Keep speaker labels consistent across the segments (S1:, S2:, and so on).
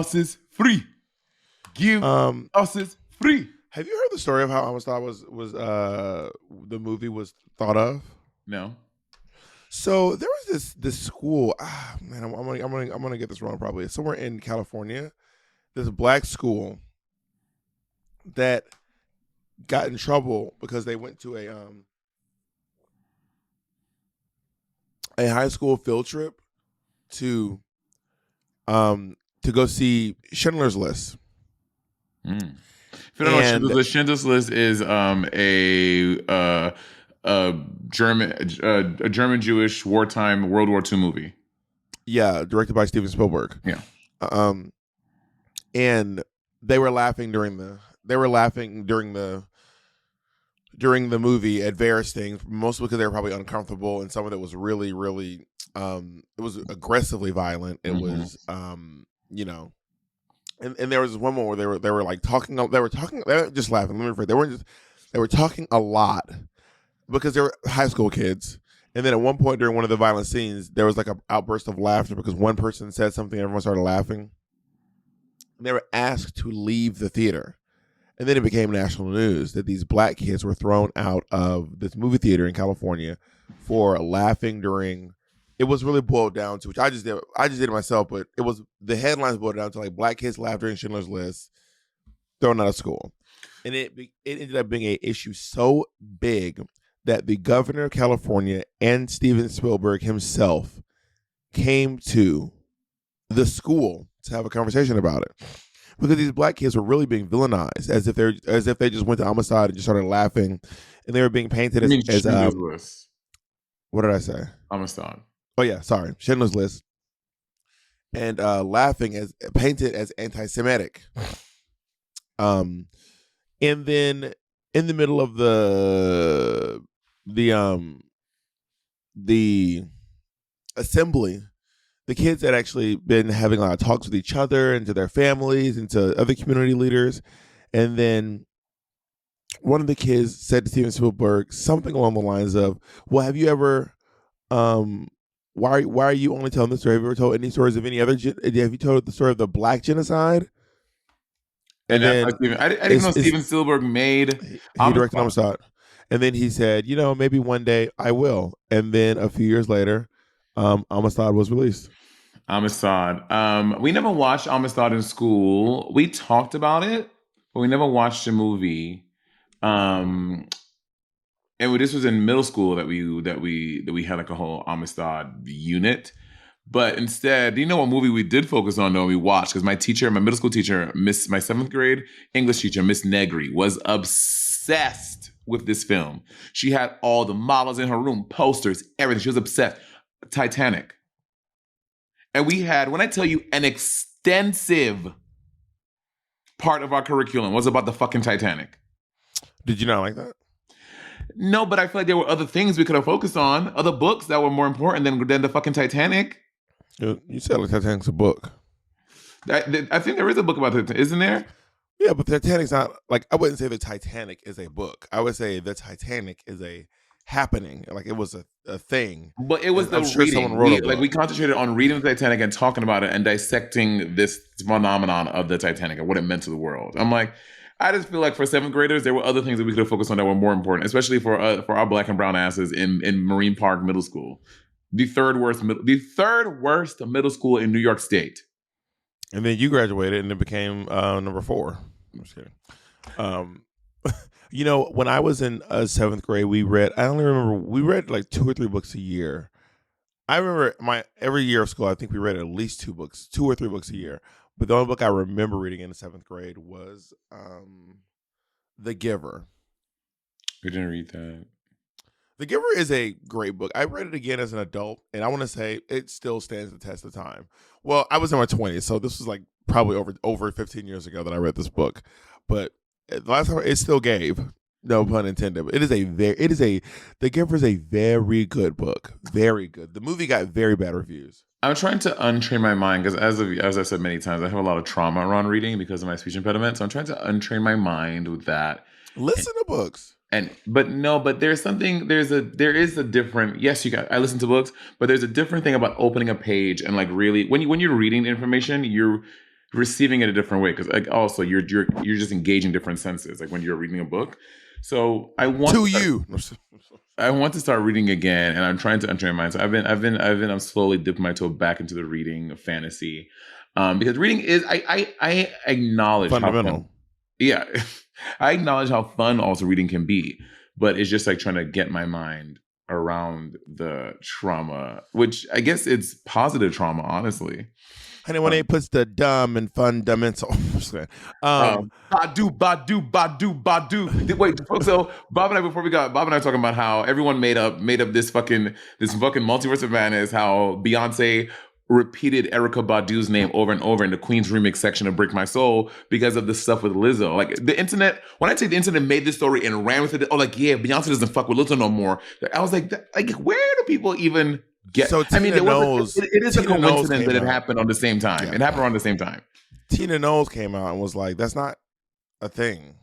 S1: us free. Give us free.
S2: Have you heard the story of how Amistad was the movie was thought of?
S1: No.
S2: So there was this school. Man, I'm gonna get this wrong. Probably it's somewhere in California. There's a black school that got in trouble because they went to a high school field trip to go see Schindler's List.
S1: Mm. If you don't know, Schindler's List is a German Jewish wartime World War II movie.
S2: Yeah, directed by Steven Spielberg.
S1: Yeah.
S2: And they were laughing during the movie at various things, mostly because they were probably uncomfortable, and some of it was really, really it was aggressively violent. It was you know. And there was one more where they were like talking. They were just laughing. Let me rephrase. They were talking a lot because they were high school kids. And then at one point during one of the violent scenes, there was like an outburst of laughter because one person said something. And everyone started laughing. And they were asked to leave the theater. And then it became national news that these black kids were thrown out of this movie theater in California for laughing during. It was really boiled down to, which I just did it myself, but it was the headlines boiled down to like black kids laughed during Schindler's List, thrown out of school, and it ended up being an issue so big that the governor of California and Steven Spielberg himself came to the school to have a conversation about it because these black kids were really being villainized as if they just went to Amistad and just started laughing, and they were being painted as what did I say?
S1: Amistad.
S2: Oh yeah, sorry, Schindler's List, and laughing as painted as anti-Semitic. And then in the middle of the assembly, the kids had actually been having a lot of talks with each other and to their families and to other community leaders, and then one of the kids said to Steven Spielberg something along the lines of, "Well, have you ever Why are you only telling this story? Have you ever told any stories of any other? Have you told the story of the Black genocide?" And then
S1: I didn't know Steven Spielberg made.
S2: He directed Amistad, and then he said, maybe one day I will. And then a few years later, Amistad was released.
S1: Amistad. We never watched Amistad in school. We talked about it, but we never watched a movie. And this was in middle school that we had like a whole Amistad unit. But instead, do you know what movie we did focus on though? We watched because my middle school teacher, my 7th grade English teacher, Miss Negri, was obsessed with this film. She had all the models in her room, posters, everything. She was obsessed. Titanic. And we had, when I tell you, an extensive part of our curriculum was about the fucking Titanic.
S2: Did you not like that?
S1: No, but I feel like there were other things we could have focused on, other books that were more important than the fucking Titanic.
S2: You said like Titanic's a book.
S1: I think there is a book about it, isn't there?
S2: Yeah, but the Titanic's not, like, I wouldn't say the Titanic is a book. I would say the Titanic is a happening. Like, it was a thing.
S1: But it was the reading. We concentrated on reading the Titanic and talking about it and dissecting this phenomenon of the Titanic and what it meant to the world. I'm like, I just feel like for 7th graders, there were other things that we could have focused on that were more important, especially for our black and brown asses in Marine Park Middle School, the third worst middle school in New York State.
S2: And then you graduated and it became number 4. I'm just kidding. When I was in 7th grade, we read like 2 or 3 books a year. I remember every year of school, I think we read at least 2 or 3 books a year. But the only book I remember reading in the 7th grade was The Giver.
S1: We didn't read that.
S2: The Giver is a great book. I read it again as an adult, and I want to say it still stands the test of time. Well, I was in my 20s, so this was like probably over 15 years ago that I read this book. But the last time it still gave. No pun intended. But The Giver is a very good book. Very good. The movie got very bad reviews.
S1: I'm trying to untrain my mind because as I've said many times, I have a lot of trauma around reading because of my speech impediment. So I'm trying to untrain my mind with that.
S2: Listen to books.
S1: But there's a different, yes, I listen to books, but there's a different thing about opening a page and like really, when you're reading the information, receiving it a different way because like also you're just engaging different senses like when you're reading a book. So I want to start reading again, and I'm trying to enter my mind. So I'm slowly dipping my toe back into the reading of fantasy, because reading is I acknowledge how fun,
S2: fundamental.
S1: yeah, I acknowledge how fun also reading can be, but it's just like trying to get my mind around the trauma, which I guess it's positive trauma, honestly.
S2: Honey, when they puts the dumb and fundamental.
S1: Badu, Badu, Badu, Badu. Wait, so Bob and I Bob and I were talking about how everyone made up this fucking multiverse of madness. How Beyonce repeated Erica Badu's name over and over in the Queen's remix section of "Break My Soul" because of the stuff with Lizzo. Like the internet, when I say the internet made this story and ran with it, oh, like yeah, Beyonce doesn't fuck with Lizzo no more. I was like, where do people even get?
S2: So
S1: I mean, it is a
S2: Tina Knowles
S1: coincidence that it
S2: came out.
S1: happened on the same time.
S2: Yeah.
S1: It happened around the same time.
S2: Tina Knowles came out and was like, "That's not a thing."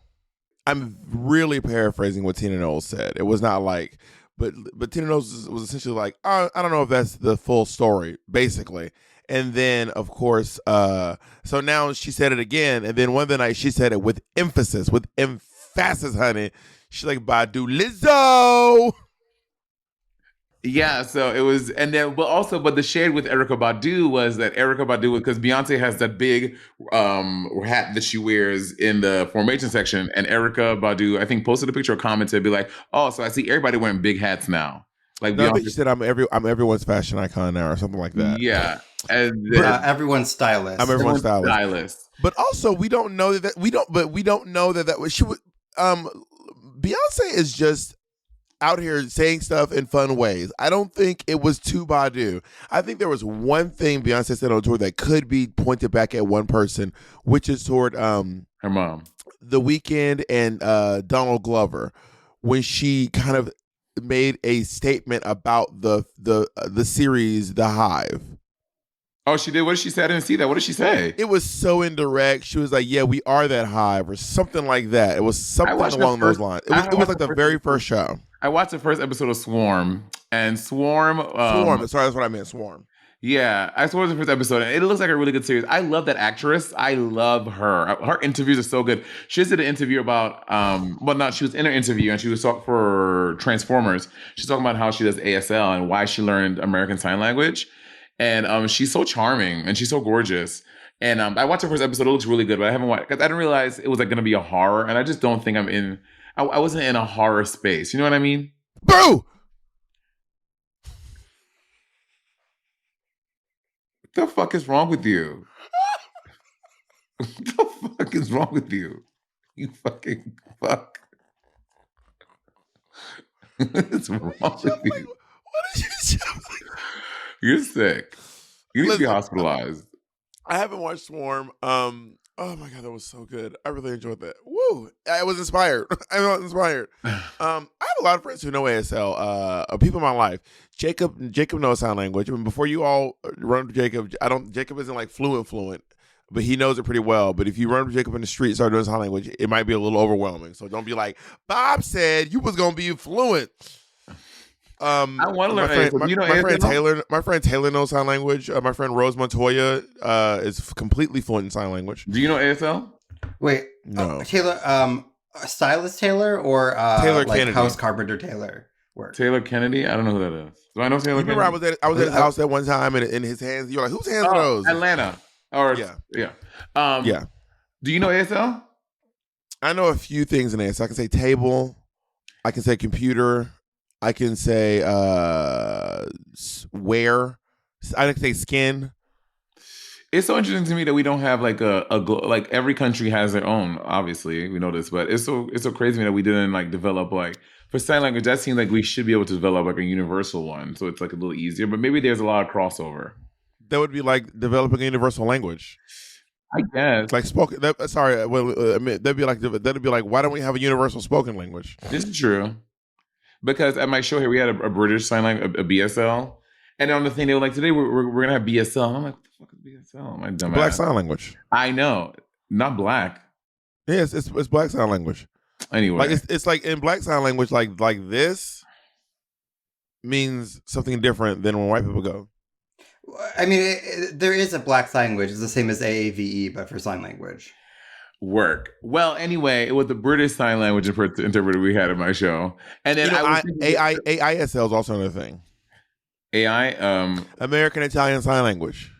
S2: I'm really paraphrasing what Tina Knowles said. It was not like, but Tina Knowles was essentially like, I don't know if that's the full story, basically. And then, of course, so now she said it again. And then one of the night she said it with emphasis, honey. She's like, Badu Lizzo.
S1: Yeah, so it was, and then, but the shade with Erica Badu was that Erica Badu, because Beyonce has that big hat that she wears in the formation section, and Erica Badu, I think, posted a picture or commented, be like, "Oh, so I see everybody wearing big hats now." Like
S2: No, I
S1: Beyonce
S2: think she said, I'm everyone's fashion icon now, or something like that.
S1: Yeah, and
S3: everyone's stylist.
S2: I'm everyone's stylist.
S1: stylist.
S2: But also, we don't know that we don't know that was she would. Beyonce is just out here saying stuff in fun ways. I don't think it was to Badu. I think there was one thing Beyonce said on tour that could be pointed back at one person, which is toward
S1: her mom,
S2: The Weeknd, and Donald Glover, when she kind of made a statement about the series The Hive.
S1: Oh, she did? What did she say? I didn't see that. What did she say?
S2: It was so indirect. She was like, yeah, we are that hive, or something like that. It was something along those lines. It was like the very first show.
S1: I watched the first episode of Swarm, and Swarm.
S2: Sorry, that's what I meant, Swarm.
S1: Yeah, I saw the first episode, and it looks like a really good series. I love that actress. I love her. Her interviews are so good. She just did an interview about, she was in her interview, and she was talking for Transformers. She's talking about how she does ASL and why she learned American Sign Language. And she's so charming and she's so gorgeous. And I watched the first episode. It looks really good, but I haven't watched because I didn't realize it was like going to be a horror. And I just don't think I wasn't in a horror space. You know what I mean?
S2: Boo!
S1: What the fuck is wrong with you? What the fuck is wrong with you? You fucking fuck. What's wrong with you?
S2: What did you say?
S1: You're sick. You need to be hospitalized.
S2: I haven't watched Swarm. Oh my god, that was so good. I really enjoyed that. Woo! I was inspired. I was inspired. I have a lot of friends who know ASL. People in my life. Jacob knows sign language. I mean, before you all run to Jacob, Jacob isn't like fluent, but he knows it pretty well. But if you run to Jacob in the street and start doing sign language, it might be a little overwhelming. So don't be like, Bob said you was gonna be fluent.
S1: I want to learn.
S2: My friend Taylor knows sign language. My friend Rose Montoya is completely fluent in sign language.
S1: Do you know ASL?
S3: Wait,
S2: no.
S3: Taylor, stylist Taylor or
S2: Taylor
S3: like
S2: Kennedy.
S3: house carpenter Taylor? Work.
S1: Taylor Kennedy? I don't know who that is. Do I know Taylor Kennedy?
S2: Remember, I was at his house that one time, and in his hands, you're like, whose hands are those?
S1: Atlanta. Yeah. Do you know ASL?
S2: I know a few things in ASL. I can say table. I can say computer. I can say wear. I can say skin.
S1: It's so interesting to me that we don't have like like every country has their own. Obviously, we know this, but it's so crazy to me that we didn't like develop like for sign language. That seems like we should be able to develop like a universal one, so it's like a little easier. But maybe there's a lot of crossover.
S2: That would be like developing a universal language.
S1: I guess
S2: like spoken. That'd be like why don't we have a universal spoken language?
S1: This is true. Because at my show here, we had a British sign language, a BSL. And on the thing, they were like, today we're going to have BSL. And I'm like, what the fuck is BSL? My dumb
S2: Black
S1: ass.
S2: sign language.
S1: I know. Not black.
S2: Yes, it's black sign language.
S1: Anyway.
S2: Like it's like in black sign language, like this means something different than when white people go.
S3: I mean, there is a black sign language. It's the same as AAVE, but for sign language.
S1: Work. Well, anyway, it was the British Sign Language interpreter we had in my show. And then
S2: You know,
S1: I was thinking
S2: AISL is also another thing.
S1: AI,
S2: American Italian Sign Language.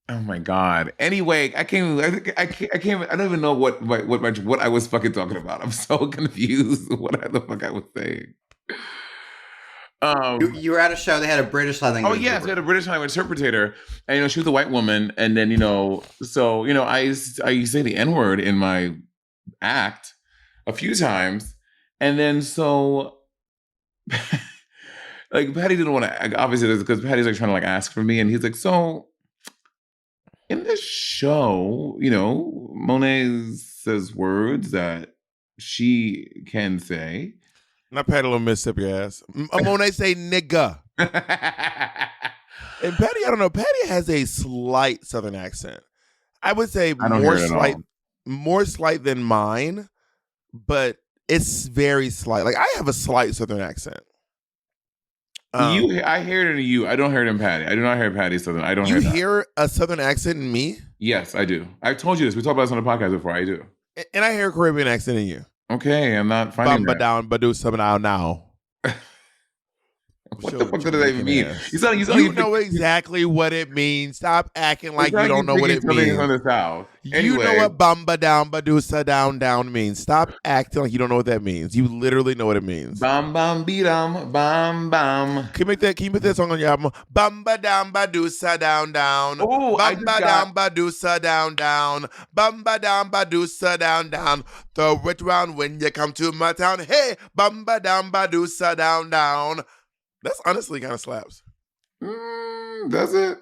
S1: oh my God. Anyway, I don't even know what I was fucking talking about. I'm so confused what the fuck I was saying.
S3: You were at a show. They had a British sign language.
S1: Oh yes, we had a British language interpreter, and she was a white woman, and then so I used to say the N-word in my act a few times, and then so like Patty didn't want to, obviously because Patty's like trying to like ask for me, and he's like, so in this show, Monet says words that she can say.
S2: Not Patty little Mississippi ass. Monet say nigga. And Patty, I don't know. Patty has a slight Southern accent. I would say more slight than mine, but it's very slight. Like I have a slight Southern accent.
S1: I hear it in you. I don't hear it in Patty. I do not hear Patty's Southern. I don't hear that.
S2: You hear a Southern accent in me?
S1: Yes, I do. I've told you this. We talked about this on the podcast before. I do.
S2: And I hear a Caribbean accent in you.
S1: Okay, I'm not finding that.
S2: Down, do something now.
S1: What the fuck does that even mean?
S2: You know exactly what it means. Stop acting like you don't know what it means.
S1: From the South. Anyway.
S2: You know what bamba down, badusa down means. Stop acting like you don't know what that means. You literally know what it means.
S1: Bam bam beatum bam bam.
S2: Can you make that song on your album? Bamba down, badusa down.
S1: Oh,
S2: bamba down, badusa down. Bamba down, badusa down. Throw it round when you come to my town. Hey, bamba down, badusa down. That's honestly kind of slaps.
S1: Does it?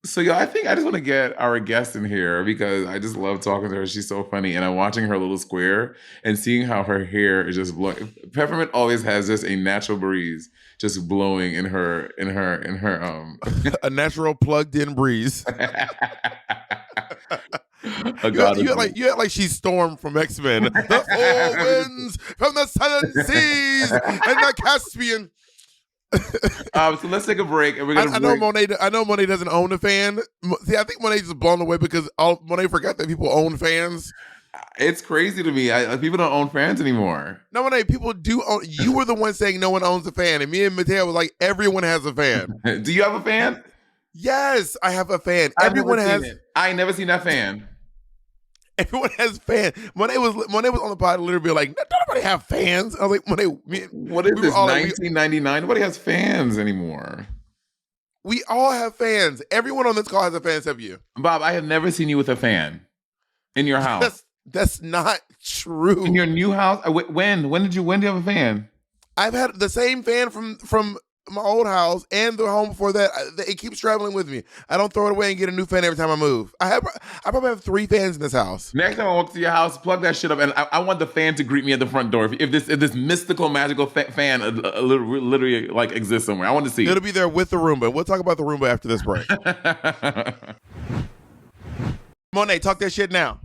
S1: So I think I just want to get our guest in here because I just love talking to her. She's so funny, and I'm watching her little square and seeing how her hair is just blowing. Peppermint always has just a natural breeze just blowing in her
S2: a natural plugged in breeze. You act like she's Storm from X-Men. The four winds from the southern seas and the Caspian.
S1: So let's take a break, and we're gonna.
S2: I know Monet doesn't own a fan. See, I think Monet just blown away because Monet forgot that people own fans.
S1: It's crazy to me. People don't own fans anymore.
S2: No, Monet, people do own. You were the one saying no one owns a fan, and me and Mateo was like, everyone has a fan.
S1: Do you have a fan?
S2: Yes, I have a fan. Everyone has.
S1: I ain't never seen that fan.
S2: Everyone has fans. Monet was on the pod literally like, don't nobody have fans. I was like, Monet,
S1: what is this, 1999? Nobody has fans anymore.
S2: We all have fans. Everyone on this call has a fan except you.
S1: Bob, I have never seen you with a fan in your house.
S2: That's not true.
S1: In your new house? When do you have a fan?
S2: I've had the same fan from my old house and the home before that. It keeps traveling with me. I don't throw it away and get a new fan every time I move. I probably have 3 fans in this house.
S1: Next time I walk to your house, plug that shit up, and I want the fan to greet me at the front door. If this mystical, magical fan literally like exists somewhere, I want to see.
S2: It'll be there with the Roomba. We'll talk about the Roomba after this break. Monet, talk that shit now.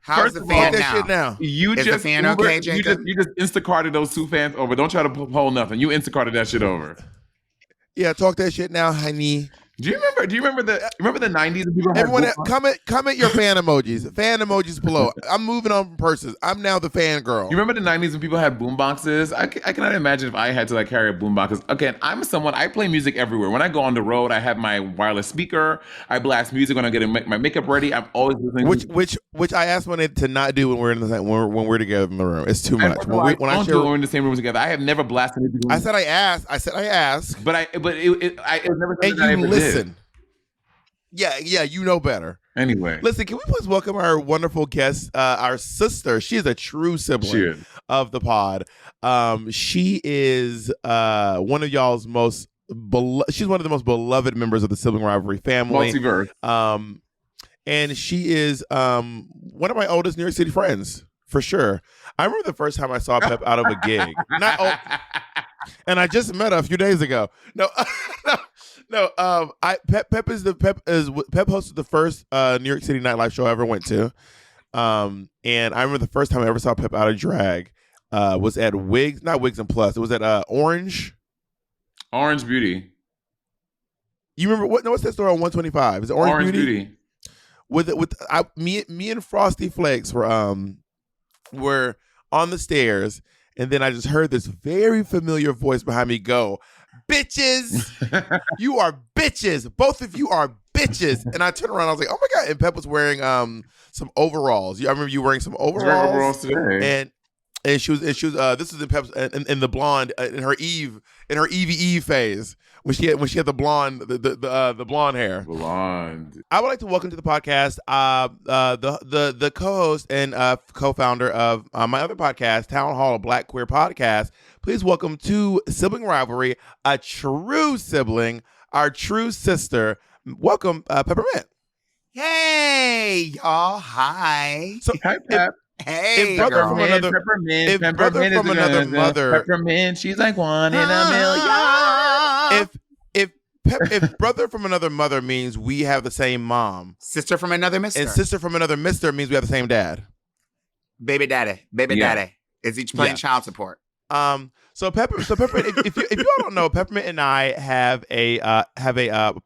S4: How's the fan now?
S2: Shit now?
S4: Is the fan okay, Jacob?
S1: You just Instacarted those 2 fans over. Don't try to pull nothing. You Instacarted that shit over.
S2: Yeah, talk that shit now, honey.
S1: Do you remember the 90s?
S2: Everyone, comment your fan emojis. Fan emojis below. I'm moving on from purses. I'm now the fan girl.
S1: You remember the 90s when people had boom boxes? I cannot imagine if I had to like carry a boom box. Again, I play music everywhere. When I go on the road, I have my wireless speaker. I blast music when I get my makeup ready. I'm always listening.
S2: Which I asked Monet to not do when we're in the when we're together in the room. It's too much. When we're in
S1: the same room together, I have never blasted music.
S2: I said I asked.
S1: But it never.
S2: And you listen. Yeah, you know better.
S1: Anyway.
S2: Listen, can we please welcome our wonderful guest, our sister. She is a true sibling of the pod. She is one of y'all's most she's one of the most beloved members of the Sibling Rivalry family.
S1: Multiverse.
S2: And she is one of my oldest New York City friends, for sure. I remember the first time I saw Pep out of a gig. And I just met her a few days ago. No, Pep hosted the first New York City nightlife show I ever went to. And I remember the first time I ever saw Pep out of drag. was at Wigs, not Wigs and Plus. It was at Orange
S1: Beauty.
S2: You remember what's that store on 125? Is it Orange Beauty? Me and Frosty Flakes were on the stairs, and then I just heard this very familiar voice behind me go, "Bitches, you are bitches. Both of you are bitches." And I turned around, I was like, "Oh my god!" And Pep was wearing some overalls. I remember you wearing some overalls
S1: today.
S2: And she was this is in Pep's in the blonde in her Eve phase when she had the blonde the blonde hair.
S1: Blonde.
S2: I would like to welcome to the podcast the co-host and co-founder of my other podcast, Town Hall, a Black Queer Podcast. Please welcome to Sibling Rivalry, a true sibling, our true sister. Welcome, Peppermint.
S4: Hey, y'all. Hi.
S2: So,
S1: hi, Pep.
S4: Hey,
S2: brother
S4: girl.
S2: from another mother,
S1: Peppermint, she's like one in a million.
S2: If brother from another mother means we have the same mom,
S4: Sister from another mister,
S2: and sister from another mister means we have the same dad.
S4: Baby daddy is each playing child support.
S2: So Peppermint, if you all don't know, Peppermint and I have a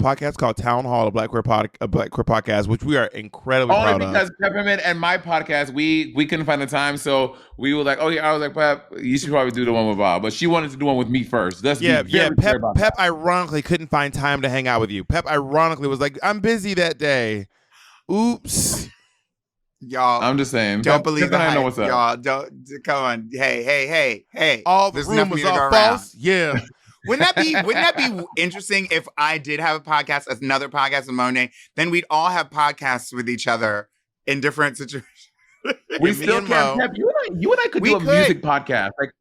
S2: podcast called Town Hall, a Black Queer Podcast, which we are incredibly proud of.
S1: Only because Peppermint and my podcast, we couldn't find the time, so we were like, oh yeah, I was like, Pep, you should probably do the one with Bob, but she wanted to do one with me first.
S2: Pep ironically couldn't find time to hang out with you. Pep ironically was like, I'm busy that day. Oops.
S4: Y'all,
S1: I'm just saying.
S4: Don't believe that.
S1: I know what's up.
S4: Y'all, don't come on. Hey.
S2: All the rumors are false. Yeah.
S4: Wouldn't that be interesting if I did have a podcast, another podcast with Monet? Then we'd all have podcasts with each other in different situations.
S1: We still can. Pep, you and I could do a music podcast. Like,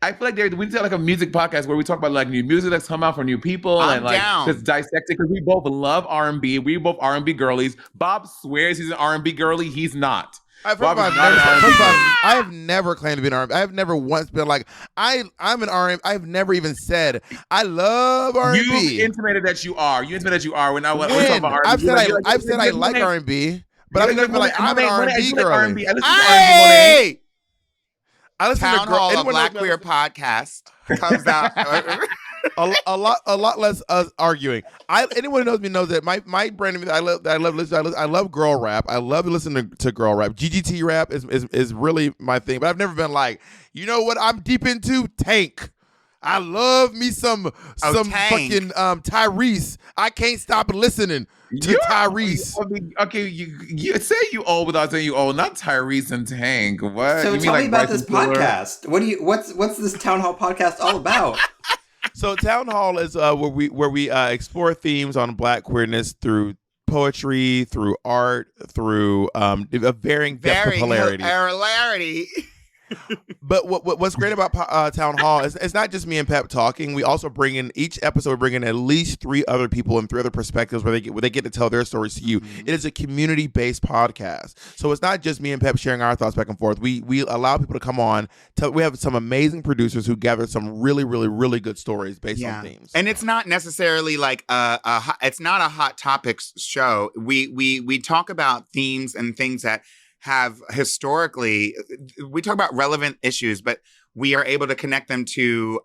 S1: I feel like we need to have like a music podcast where we talk about like new music that's come out for new people and like just dissect it, because we both love R&B. We both R&B girlies. Bob swears he's an R&B girly. He's not.
S2: I have never claimed to be an R&B. I have never once been like I'm an R&B. I've never even said I love R&B.
S1: You intimated that you are. When I went talking about R&B.
S2: I've said I like R&B, but I've never been like I'm an R&B girly.
S4: I listen to Hall, a Black Queer Podcast comes out.
S2: a lot less us arguing. Anyone who knows me knows that my brand of music, I love girl rap. I love listening to girl rap. GGT rap is really my thing. But I've never been like, you know what I'm deep into? Tank. I love me some fucking Tyrese. I can't stop listening to Tyrese.
S1: Okay, you say you old without saying you old. Not Tyrese and Tank. What?
S3: So tell me about this podcast. What's this Town Hall podcast all about?
S2: So Town Hall is where we explore themes on Black queerness through poetry, through art, through a varying depth of hilarity. But what's great about Town Hall is it's not just me and Pep talking. We also bring in each episode. We bring in at least 3 other people and 3 other perspectives where they get to tell their stories to you. Mm-hmm. It is a community-based podcast, so it's not just me and Pep sharing our thoughts back and forth. We allow people to come on. We have some amazing producers who gather some really, really, really good stories based on themes.
S4: And it's not necessarily like it's not a hot topics show. We talk about themes and things that have historically, we talk about relevant issues, but we are able to connect them to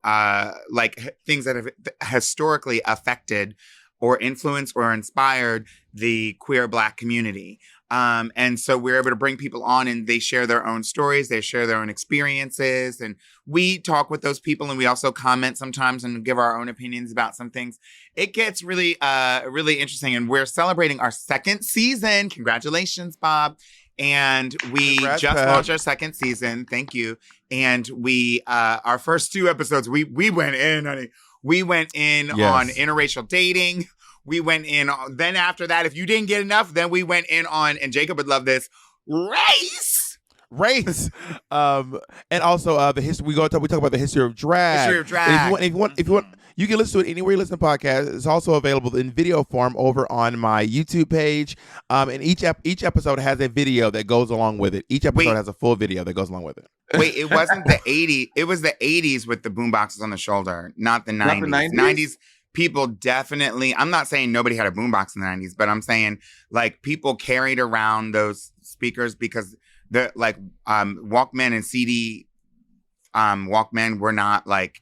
S4: like things that have historically affected or influenced or inspired the queer Black community. And so we're able to bring people on and they share their own stories, they share their own experiences, and we talk with those people, and we also comment sometimes and give our own opinions about some things. It gets really, really interesting, and we're celebrating our 2nd season. Congratulations, Bob. And we launched our 2nd season. Thank you. And we, our first 2 episodes, we went in, honey. We went in on interracial dating. We went in. Then after that, if you didn't get enough, then we went in on, and Jacob would love this, race.
S2: And also the history. We talk about the history of drag. If you want, you can listen to it anywhere you listen to podcasts. It's also available in video form over on my YouTube page. And each episode has a video that goes along with it. Each episode has a full video that goes along with it.
S4: Wait, it wasn't the 80s. It was the 80s with the boomboxes on the shoulder, not the 90s.
S1: Not the 90s?
S4: 90s people definitely. I'm not saying nobody had a boombox in the 90s, but I'm saying like people carried around those speakers because the like Walkman and CD Walkman were not like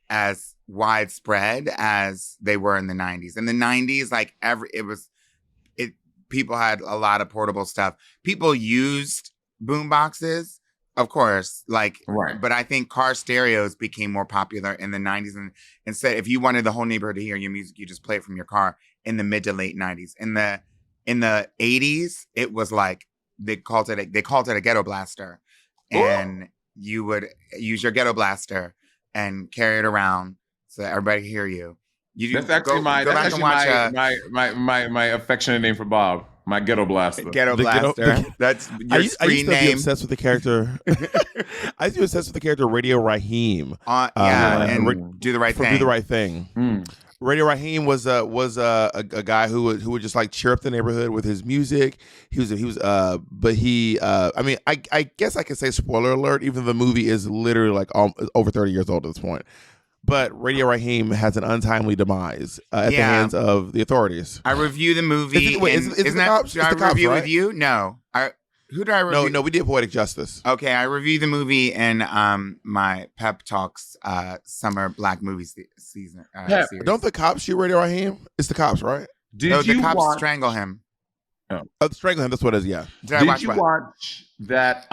S4: as widespread as they were in the 90s. In the 90s, like people had a lot of portable stuff. People used boom boxes, of course, like,
S1: Right.
S4: but I think car stereos became more popular in the 90s. And instead, if you wanted the whole neighborhood to hear your music, you just play it from your car in the mid to late 90s. In the 80s, it was like, they called it a ghetto blaster. And you would use your ghetto blaster and carry it around so that everybody can hear you.
S1: That's actually my affectionate name for Bob. My ghetto blaster.
S4: Ghetto blaster. That's your
S2: I
S4: screen
S2: used to
S4: name.
S2: be obsessed with the character. I used to be obsessed with the character Radio Raheem.
S4: And Do the Right Thing.
S2: Do the Right Thing. Radio Raheem was a guy who would just like cheer up the neighborhood with his music. I guess I could say spoiler alert, even though the movie is literally like over 30 years old at this point. But Radio Raheem has an untimely demise at the hands of the authorities.
S4: I review the movie.
S2: Is it the cops?
S4: Did I review with you? No. Who did I review?
S2: No, we did Poetic Justice.
S4: Okay, I reviewed the movie in my Pep Talks summer Black movie season.
S2: Pep,
S4: series.
S2: don't the cops shoot Radio Raheem? It's the cops, right?
S4: The cops strangle him.
S2: Strangle him. That's what it is. Yeah.
S4: Did you
S1: watch that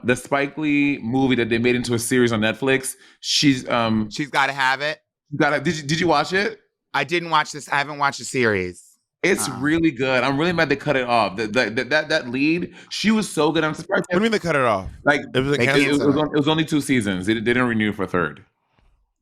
S1: the Spike Lee movie that they made into a series on Netflix? She's
S4: Gotta Have It.
S1: Did you watch it?
S4: I didn't watch this. I haven't watched the series.
S1: It's really good. I'm really mad they cut it off. That lead, she was so good. I'm surprised.
S2: What do you mean they cut it off?
S1: Like
S2: it
S1: was only 2 seasons. They didn't renew for a third.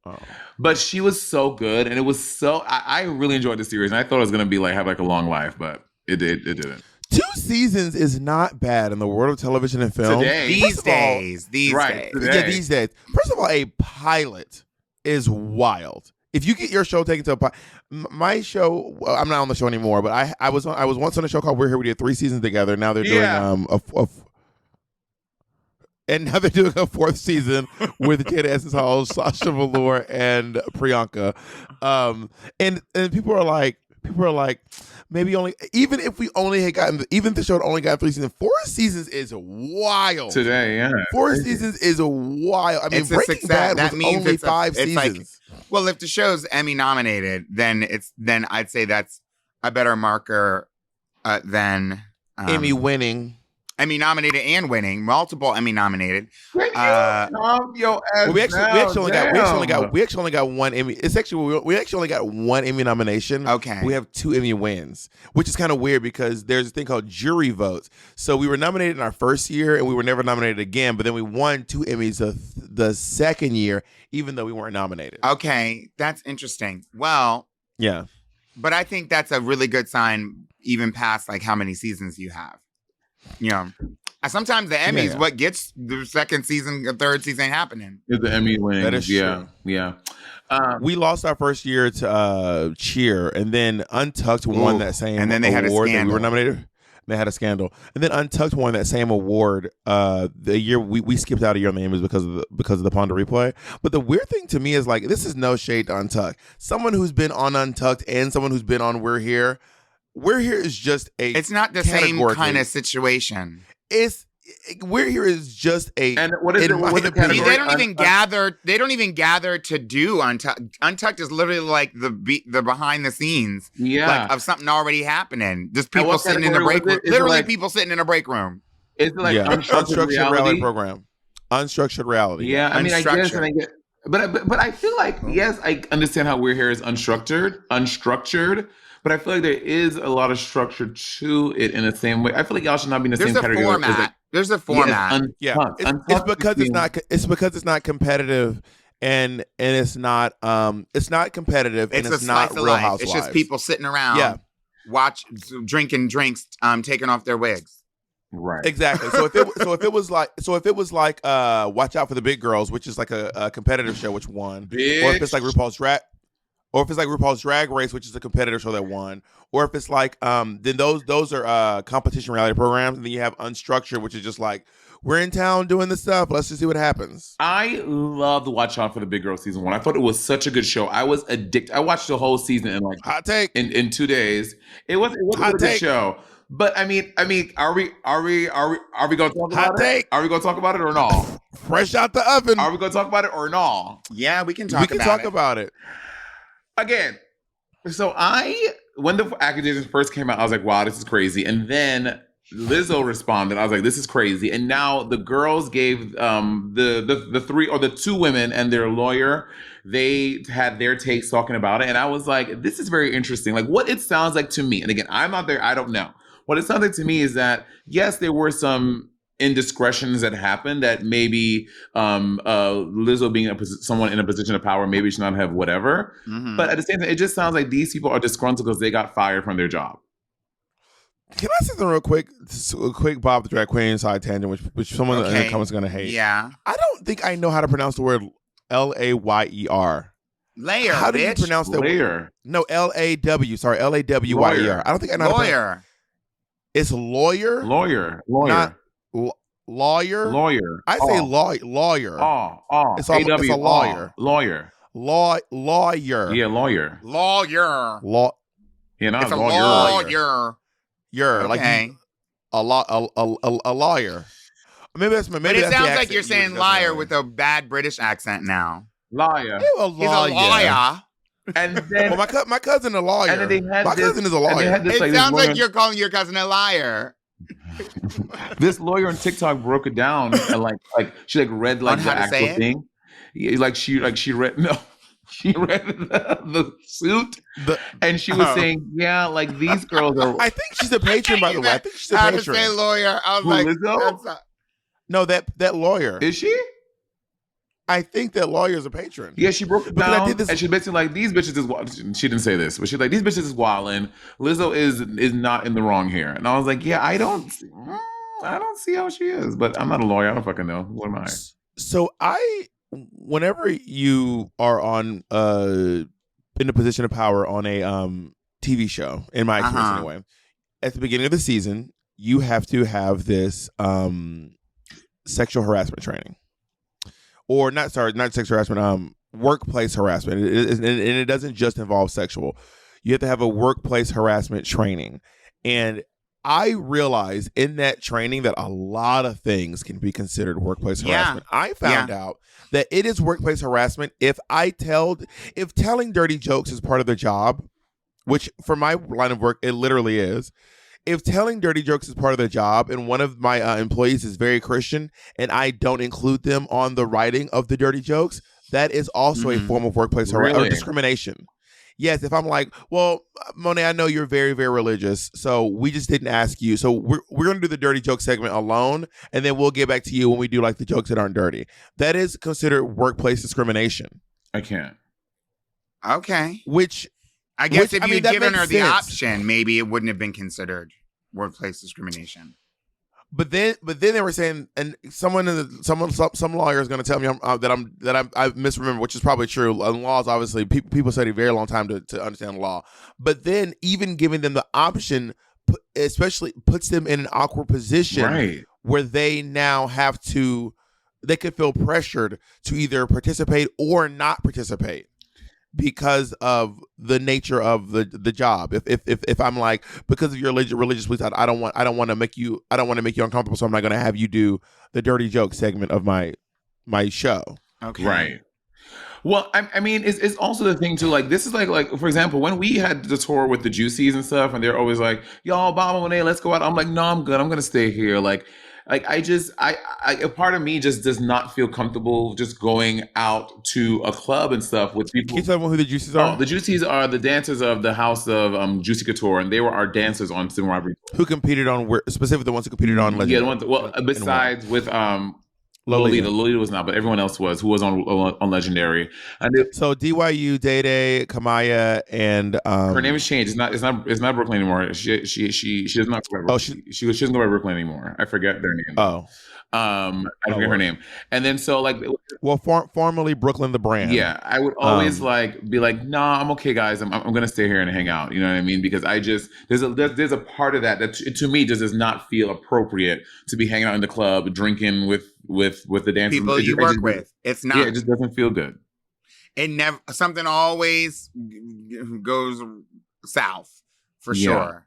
S2: Oh.
S1: But she was so good, and it was so. I really enjoyed the series, and I thought it was gonna be like have like a long life, but it didn't.
S2: 2 seasons is not bad in the world of television and film.
S4: These days.
S2: Yeah, these days. First of all, a pilot is wild. If you get your show taken to a pilot, my show, I'm not on the show anymore, but I was once on a show called We're Here. We did 3 seasons together. Now they're doing and now they're doing a 4th season with Jada Essence Hall, Sasha Velour, and Priyanka. And people are like, maybe only, even if the show had only got 3 seasons, 4 seasons is wild.
S1: Today, yeah.
S2: 4 seasons is wild. I mean, Breaking Bad was only 5 seasons.
S4: Like, well, if the show's Emmy nominated, then I'd say that's a better marker than
S2: Emmy winning.
S4: Emmy nominated and winning, multiple Emmy nominated.
S2: We actually only got 1 Emmy. It's actually we actually only got 1 Emmy nomination.
S4: Okay,
S2: we have 2 Emmy wins, which is kind of weird because there's a thing called jury votes. So we were nominated in our first year, and we were never nominated again. But then we won 2 Emmys the second year, even though we weren't nominated.
S4: Okay, that's interesting. Well,
S2: yeah,
S4: but I think that's a really good sign, even past like how many seasons you have. Sometimes the Emmys, what gets the second season, the third season happening.
S1: Is the Emmy wins.
S2: That is true.
S1: Yeah.
S2: We lost our first year to Cheer, and then Untucked won that same
S4: and then they
S2: award
S4: had a scandal.
S2: that we were nominated. They had a scandal, and then Untucked won that same award. The year we skipped out a year on the Emmys because of the Ponder replay. But the weird thing to me is like, this is no shade to Untucked. Someone who's been on Untucked and someone who's been on We're Here is just a.
S4: It's not the same kind of situation.
S2: We're Here is just a.
S1: And what is the category?
S4: They don't even gather. They don't even gather to do Untucked. Untucked is literally like the behind the scenes, like, of something already happening. Just people sitting in the break room. Literally, people sitting in a break room.
S1: It's like unstructured
S2: reality program. Unstructured reality.
S1: Yeah, I mean, I guess, and I get, but I feel like, yes, I understand how We're Here is unstructured. But I feel like there is a lot of structure to it in the same way. I feel like y'all should not be in the same category.
S4: There's a format.
S2: It's because it's not competitive, and it's not competitive, and it's not Real Housewives.
S4: It's just people sitting around, drinking drinks, taking off their wigs.
S1: Right.
S2: Exactly. So if it was like Watch Out for the Big Girls, which is like a competitive show, which won, or if it's like RuPaul's Drag Race, which is a competitive show that won, or if it's like then those are competition reality programs, and then you have Unstructured, which is just like, we're in town doing this stuff, let's just see what happens.
S1: I loved Watch Out for the Big Girl season 1. I thought it was such a good show. I was addicted. I watched the whole season in like
S2: hot take
S1: in 2 days. It was a good show. But I mean, are we going to talk about it? Are we going to talk about it or no?
S2: fresh out the oven.
S1: Are we going to talk about it or no?
S4: Yeah, we can talk
S2: We can
S4: about
S2: talk
S4: it.
S2: about it.
S1: Again, so when the accusations first came out, I was like, wow, this is crazy. And then Lizzo responded. I was like, this is crazy. And now the girls gave the three or the two women and their lawyer, they had their takes talking about it. And I was like, this is very interesting. Like what it sounds like to me, and again, I'm not there, I don't know. What it sounds like to me is that, yes, there were some indiscretions that happened that maybe Lizzo being someone in a position of power, maybe she should not have whatever.
S4: Mhm.
S1: But at the same time, it just sounds like these people are disgruntled because they got fired from their job.
S2: Can I say something real quick? Just a quick Bob the Drag Queen side tangent, which someone in the comments is going to hate.
S4: Yeah.
S2: I don't think I know how to pronounce the word Layer.
S4: Layer,
S2: How do you
S4: bitch.
S2: pronounce that word?
S1: Layer.
S2: No, Law. Sorry, Lawyer.
S1: Lawyer.
S2: I don't think I know how to pronounce.
S4: Lawyer.
S2: It's lawyer.
S1: Lawyer.
S2: Not lawyer.
S1: Lawyer.
S2: I say lawyer. It's a lawyer.
S1: Lawyer.
S2: Lawyer.
S1: Yeah, lawyer.
S4: Lawyer.
S2: Law.
S1: Yeah, not
S4: It's a
S1: lawyer.
S4: lawyer.
S2: You're like
S4: Okay.
S2: a lawyer. Maybe that's
S4: But
S2: maybe
S4: it
S2: that's the
S4: sounds like
S2: accent
S4: you're
S2: you were
S4: saying
S2: discussing
S4: liar
S2: earlier.
S4: with a bad British accent now.
S1: Liar.
S2: He's a
S4: He's a
S2: lawyer.
S4: lawyer.
S1: And then
S2: Well, my cousin a lawyer.
S1: and then they had
S2: my
S1: this,
S2: cousin is a
S1: and they
S2: lawyer.
S1: had this,
S4: It
S1: like,
S4: sounds
S1: this
S4: like you're calling your cousin a liar.
S1: this lawyer on TikTok broke it down and like she read like
S4: On
S1: the
S4: how to say
S1: actual
S4: it?
S1: thing. Yeah, like she read she read the suit and she was saying, yeah, like these girls are
S2: I think she's a patron, by the way. I think she's a
S4: How to say
S2: patron.
S4: lawyer. I was
S1: Who,
S4: like,
S1: Lizzo?
S4: that's not-
S2: No, that lawyer.
S1: Is she?
S2: I think that lawyer is a patron.
S1: Yeah, she broke it
S2: Because I
S1: down,
S2: did this-
S1: and she's basically like, "These bitches is wild." She didn't say this, but she's like, "These bitches is wildin'. Lizzo is not in the wrong here." And I was like, "Yeah, I don't see how she is, but I'm not a lawyer. I don't fucking know. What am I?"
S2: So whenever you are on in a position of power on a TV show, in my experience anyway, at the beginning of the season, you have to have this sexual harassment training. Or not sexual harassment, workplace harassment. And it doesn't just involve sexual. You have to have a workplace harassment training. And I realized in that training that a lot of things can be considered workplace harassment. I found out that it is workplace harassment if telling dirty jokes is part of the job, which for my line of work, it literally is. If telling dirty jokes is part of the job and one of my employees is very Christian and I don't include them on the writing of the dirty jokes, that is also a form of workplace harassment or discrimination. Yes, if I'm like, well, Monet, I know you're very, very religious, so we just didn't ask you. So we're going to do the dirty joke segment alone, and then we'll get back to you when we do like the jokes that aren't dirty. That is considered workplace discrimination.
S1: I can't.
S4: Okay.
S2: Which...
S4: I guess if you had
S2: that
S4: given
S2: makes
S4: her the
S2: sense.
S4: option, maybe it wouldn't have been considered workplace discrimination.
S2: But then they were saying, and some lawyer is going to tell me that I misremember, which is probably true. Laws, obviously, people study a very long time to understand law. But then even giving them the option, especially puts them in an awkward position, where they now they could feel pressured to either participate or not participate. Because of the nature of the job, if I'm like, because of your religious beliefs, I don't want to make you uncomfortable, so I'm not going to have you do the dirty joke segment of my show.
S4: Okay,
S1: right. Well, I mean, it's also the thing too. Like, this is like for example, when we had the tour with the Juicies and stuff, and they're always like, "Y'all, Bob, Monet, let's go out." I'm like, "No, I'm good. I'm gonna stay here." Like a part of me just does not feel comfortable just going out to a club and stuff with people.
S2: Can you tell me who the Juicies are?
S1: Oh, the Juicies are the dancers of the house of Juicy Couture, and they were our dancers on Sibling Rivalry.
S2: Who competed on, specifically the ones who competed on Legendary?
S1: Yeah, the ones, well, besides with Lolita was not, but everyone else who was on Legendary. And
S2: so DYU, Day, Kamaya, and
S1: her name has changed. It's not Brooklyn anymore. She does not go by Brooklyn. She doesn't go by Brooklyn anymore. I forget their name. I forget her name. And then so like,
S2: well, formerly Brooklyn the brand.
S1: Yeah, I would always be like, nah, I'm okay, guys. I'm gonna stay here and hang out. You know what I mean? Because I just there's a part of that to me just does not feel appropriate to be hanging out in the club drinking with the dancers.
S4: People you work with. It's not.
S1: Yeah, it just doesn't feel good.
S4: It never. Something always goes south for sure.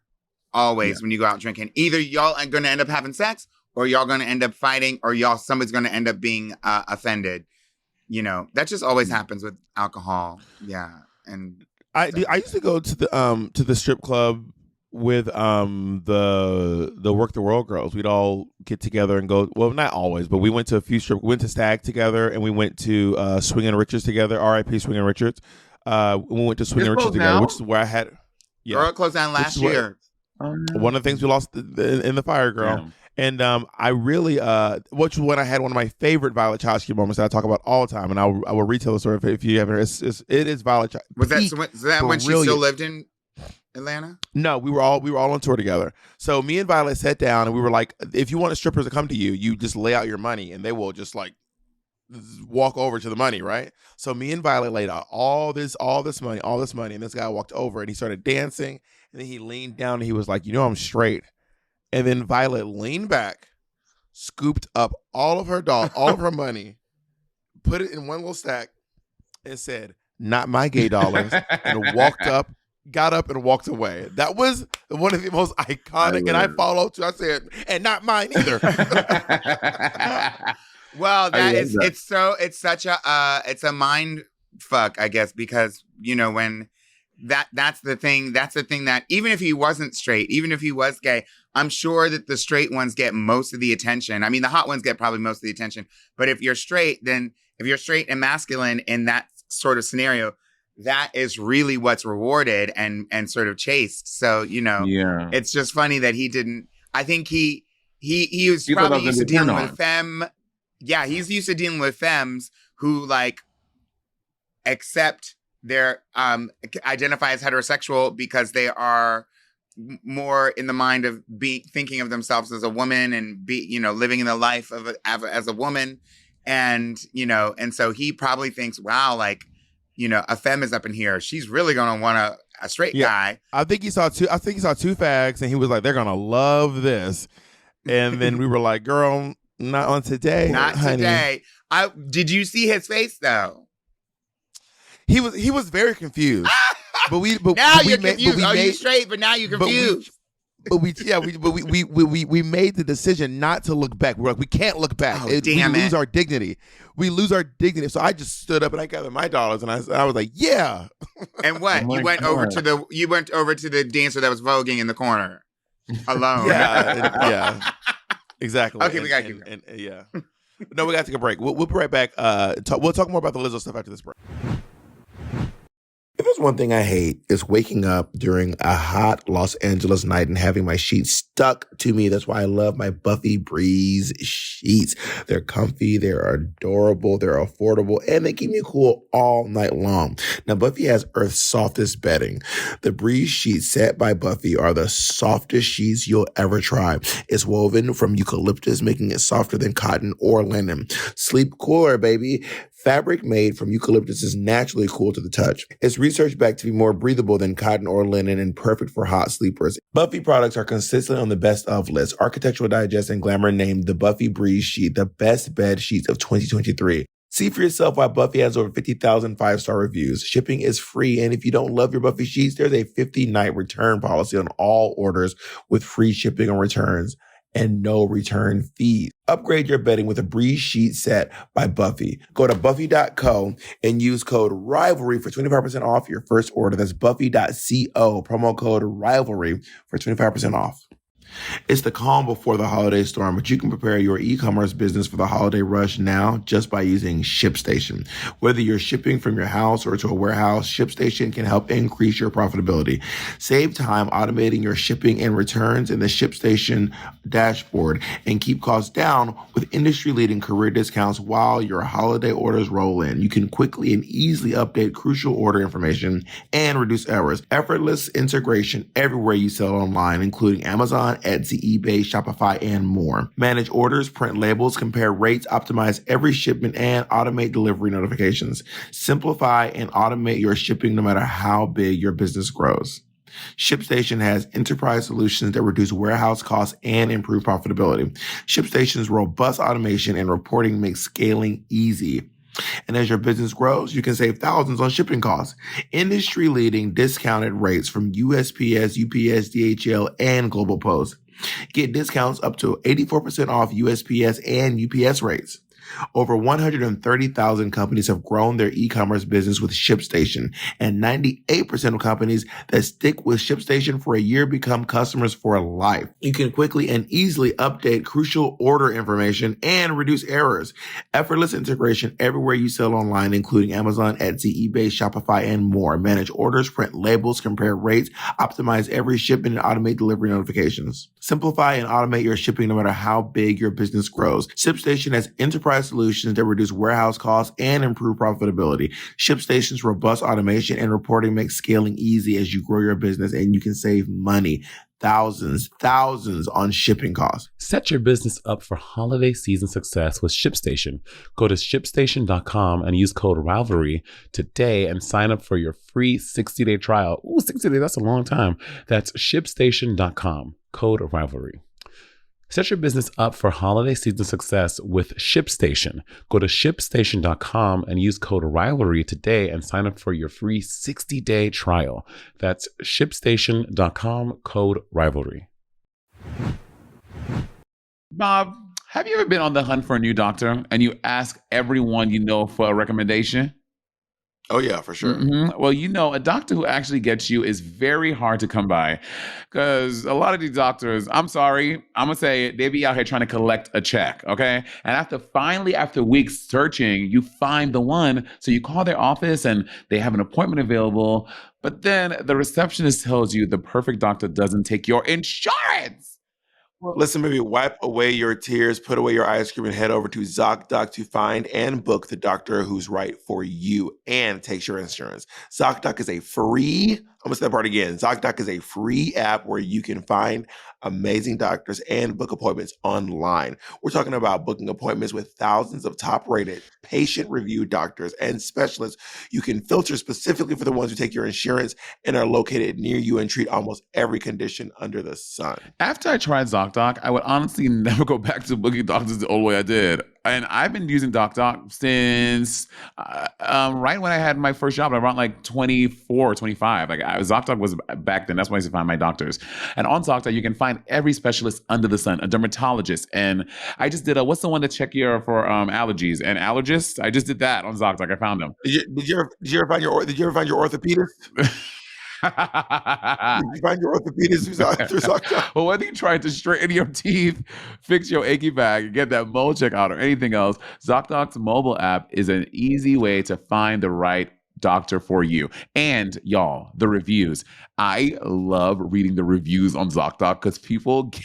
S4: Always when you go out drinking, either y'all are going to end up having sex or y'all going to end up fighting, or somebody's going to end up being offended. You know, that just always happens with alcohol. Yeah. And
S2: I used to go to the strip club with the Work the World girls. We'd all get together and go. Well, not always, but we went to a few strip. We went to Stag together, and we went to Swing and Richards together. R.I.P. Swing and Richards. We went to Swing and Richards together, which is where I had. Yeah,
S4: girl, it closed down last year.
S2: One of the things we lost in the fire, girl. Yeah. And I really, which when I had one of my favorite Violet Chachki moments that I talk about all the time, and I will retell the story if you haven't. It is Violet Chachki.
S4: Was that when she still lived in Atlanta?
S2: No, we were all on tour together. So me and Violet sat down and we were like, if you want a stripper to come to you, you just lay out your money and they will just like walk over to the money, right? So me and Violet laid out all this money, and this guy walked over and he started dancing, and then he leaned down and he was like, I'm straight. And then Violet leaned back, scooped up all of her money, put it in one little stack, and said, "Not my gay dollars," and got up and walked away. That was one of the most iconic, and I followed too. I said, "And not mine either."
S4: Well, it's such a mind fuck, I guess, because when that's the thing that even if he wasn't straight, even if he was gay, I'm sure that the straight ones get most of the attention. I mean, the hot ones get probably most of the attention, but if you're straight and masculine in that sort of scenario, that is really what's rewarded and sort of chased. So, it's just funny that he didn't. I think he was probably used to dealing with femme. Yeah, he's used to dealing with femmes who like accept their identify as heterosexual because they are more in the mind of thinking of themselves as a woman and living in the life of as a woman, and so he probably thinks, wow, like a femme is up in here, she's really gonna want a straight guy.
S2: I think he saw two fags and he was like, they're gonna love this, and then we were like, girl, not on today,
S4: not honey. Today. Did you see his face though?
S2: He was very confused. But you're
S4: confused. You straight, but now you're confused.
S2: We made the decision not to look back. We're like, we can't look back. We lose our dignity. We lose our dignity. So I just stood up and I gathered my dollars and I was like, yeah.
S4: And what? You went over to the dancer that was voguing in the corner alone.
S2: Yeah. Exactly.
S4: Okay, we gotta keep going.
S2: Yeah. No, we gotta take a break. We'll be right back. We'll talk more about the Lizzo stuff after this break. If there's one thing I hate, it's waking up during a hot Los Angeles night and having my sheets stuck to me. That's why I love my Buffy Breeze sheets. They're comfy, they're adorable, they're affordable, and they keep me cool all night long. Now, Buffy has Earth's softest bedding. The Breeze sheets set by Buffy are the softest sheets you'll ever try. It's woven from eucalyptus, making it softer than cotton or linen. Sleep cooler, baby. Fabric made from eucalyptus is naturally cool to the touch. It's researched back to be more breathable than cotton or linen and perfect for hot sleepers. Buffy products are consistently on the best of list. Architectural Digest and Glamour named the Buffy Breeze sheet the best bed sheets of 2023. See for yourself why Buffy has over 50,000 five-star reviews. Shipping is free, and if you don't love your Buffy sheets, there's a 50-night return policy on all orders with free shipping and returns and no return fees. Upgrade your bedding with a Breeze sheet set by Buffy. Go to buffy.co and use code RIVALRY for 25% off your first order. That's buffy.co, promo code RIVALRY for 25% off. It's the calm before the holiday storm, but you can prepare your e-commerce business for the holiday rush now just by using ShipStation. Whether you're shipping from your house or to a warehouse, ShipStation can help increase your profitability. Save time automating your shipping and returns in the ShipStation dashboard and keep costs down with industry-leading career discounts while your holiday orders roll in. You can quickly and easily update crucial order information and reduce errors. Effortless integration everywhere you sell online, including Amazon, Etsy, eBay, Shopify, and more. Manage orders, print labels, compare rates, optimize every shipment, and automate delivery notifications. Simplify and automate your shipping no matter how big your business grows. ShipStation has enterprise solutions that reduce warehouse costs and improve profitability. ShipStation's robust automation and reporting makes scaling easy. And as your business grows, you can save thousands on shipping costs. Industry-leading discounted rates from USPS, UPS, DHL, and Global Post.
S5: Get discounts up to 84% off USPS and UPS rates. Over 130,000 companies have grown their e-commerce business with ShipStation, and 98% of companies that stick with ShipStation for a year become customers for life. You can quickly and easily update crucial order information and reduce errors. Effortless integration everywhere you sell online, including Amazon, Etsy, eBay, Shopify, and more. Manage orders, print labels, compare rates, optimize every shipment, and automate delivery notifications. Simplify and automate your shipping no matter how big your business grows. ShipStation has enterprise solutions that reduce warehouse costs and improve profitability. ShipStation's robust automation and reporting makes scaling easy as you grow your business, and you can save money. Thousands on shipping costs.
S6: Set your business up for holiday season success with ShipStation. Go to ShipStation.com and use code Rivalry today and sign up for your free 60-day trial. Ooh, 60 days, that's a long time. That's ShipStation.com, code Rivalry. Set your business up for holiday season success with ShipStation. Go to ShipStation.com and use code Rivalry today and sign up for your free 60-day trial. That's ShipStation.com, code Rivalry.
S1: Bob, have you ever been on the hunt for a new doctor and you ask everyone you know for a recommendation?
S5: Oh, yeah, for sure.
S1: Mm-hmm. Well, a doctor who actually gets you is very hard to come by because a lot of these doctors, I'm sorry, I'm going to say it, they be out here trying to collect a check, okay? And after weeks searching, you find the one. So you call their office and they have an appointment available, but then the receptionist tells you the perfect doctor doesn't take your insurance.
S5: Listen, baby, wipe away your tears, put away your ice cream, and head over to ZocDoc to find and book the doctor who's right for you and takes your insurance. ZocDoc is a free, I'm going to say that part again. ZocDoc is a free app where you can find amazing doctors and book appointments online. We're talking about booking appointments with thousands of top-rated, patient-reviewed doctors and specialists. You can filter specifically for the ones who take your insurance and are located near you and treat almost every condition under the sun.
S1: After I tried ZocDoc, I would honestly never go back to booking doctors the old way I did. And I've been using ZocDoc since right when I had my first job, around like 24, 25. ZocDoc was back then. That's when I used to find my doctors. And on ZocDoc, you can find every specialist under the sun, a dermatologist. And I just did what's the one to check for allergies? And allergists, I just did that on ZocDoc. I found them.
S5: Did you ever find your orthopedist? Did you find your orthopedist through ZocDoc?
S1: Well, whether you try to straighten your teeth, fix your achy back, get that mole check out, or anything else, ZocDoc's mobile app is an easy way to find the right doctor for you. And y'all, the reviews. I love reading the reviews on ZocDoc because people give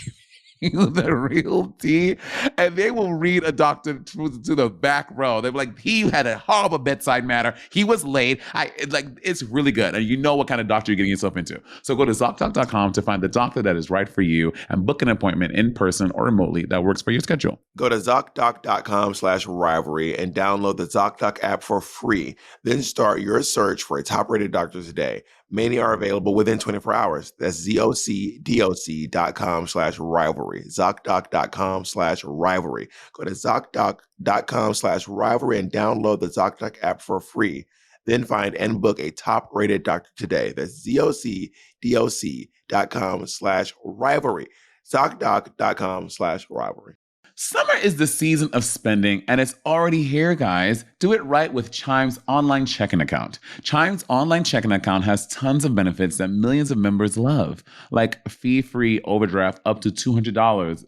S1: you the real tea, and they will read a doctor to the back row. They're like, he had a horrible bedside manner. He was late. It's really good. And you know what kind of doctor you're getting yourself into. So go to ZocDoc.com to find the doctor that is right for you and book an appointment in person or remotely that works for your schedule.
S5: Go to ZocDoc.com/rivalry and download the ZocDoc app for free. Then start your search for a top-rated doctor today. Many are available within 24 hours. That's ZocDoc.com/rivalry. ZocDoc.com/rivalry. Go to ZocDoc.com/rivalry and download the ZocDoc app for free. Then find and book a top-rated doctor today. That's ZocDoc.com/rivalry. ZocDoc.com/rivalry.
S1: Summer is the season of spending, and it's already here, guys. Do it right with Chime's online checking account. Chime's online checking account has tons of benefits that millions of members love, like fee-free overdraft up to $200.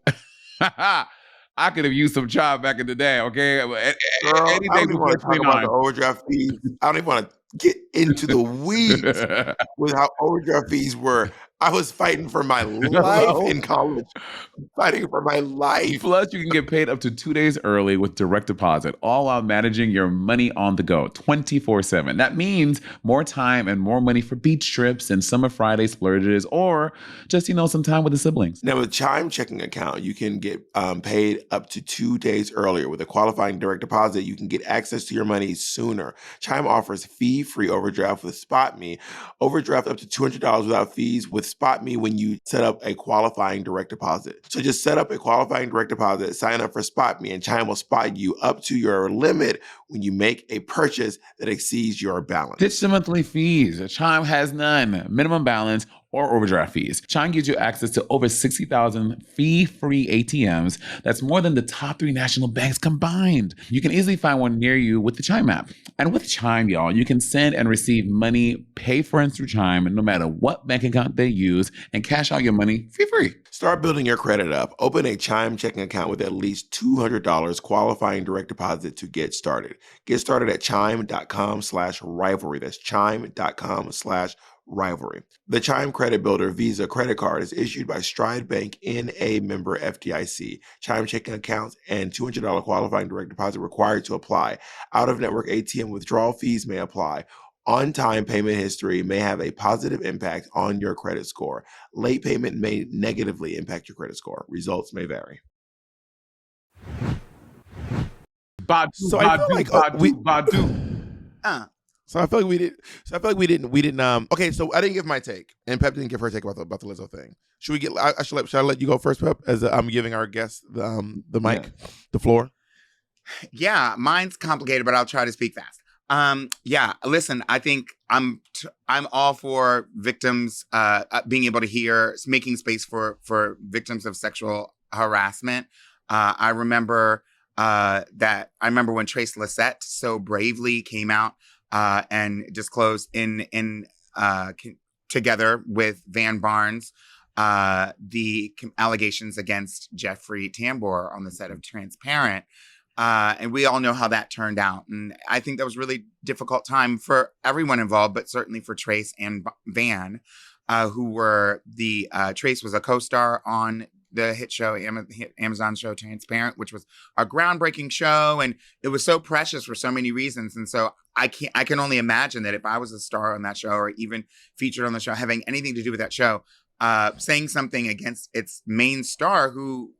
S1: I could have used some Chime back in the day, okay?
S5: Girl, I don't even want to talk about the overdraft fees. I don't even want to get into the weeds with how overdraft fees were. I was fighting for my life in college. Fighting for my life.
S1: Plus, you can get paid up to 2 days early with direct deposit, all while managing your money on the go 24/7. That means more time and more money for beach trips and summer Friday splurges, or just, some time with the siblings.
S5: Now, with Chime checking account, you can get paid up to 2 days earlier. With a qualifying direct deposit, you can get access to your money sooner. Chime offers fee-free overdraft with SpotMe. Overdraft up to $200 without fees with SpotMe when you set up a qualifying direct deposit. So just set up a qualifying direct deposit, sign up for SpotMe, and Chime will spot you up to your limit when you make a purchase that exceeds your balance.
S1: Ditch the monthly fees. Chime has none. Minimum balance or overdraft fees. Chime gives you access to over 60,000 fee-free ATMs. That's more than the top 3 national banks combined. You can easily find one near you with the Chime app. And with Chime, y'all, you can send and receive money, pay friends through Chime, no matter what bank account they use, and cash out your money fee-free.
S5: Start building your credit up. Open a Chime checking account with at least $200 qualifying direct deposit to get started. Get started at chime.com/rivalry. That's chime.com/rivalry. The Chime Credit Builder Visa credit card is issued by Stride Bank, N.A. member FDIC. Chime checking accounts and $200 qualifying direct deposit required to apply. Out-of-network ATM withdrawal fees may apply. On-time payment history may have a positive impact on your credit score. Late payment may negatively impact your credit score. Results may vary.
S1: Badu,
S2: So I feel like
S1: Badu.
S2: So I feel like we did. So I feel like we didn't. Okay, so I didn't give my take, and Pep didn't give her take about the Lizzo thing. Should we get? Should I let you go first, Pep? As I'm giving our guest the mic, the floor.
S4: Yeah, mine's complicated, but I'll try to speak fast. Yeah, listen, I think I'm all for victims being able to hear, making space for victims of sexual harassment. I remember when Trace Lissette so bravely came out and disclosed together with Van Barnes the allegations against Jeffrey Tambor on the set of Transparent. And we all know how that turned out. And I think that was a really difficult time for everyone involved, but certainly for Trace and Van, who were Trace was a co-star on the hit show, Amazon show Transparent, which was a groundbreaking show. And it was so precious for so many reasons. And so I can only imagine that if I was a star on that show or even featured on the show, having anything to do with that show, saying something against its main star, who,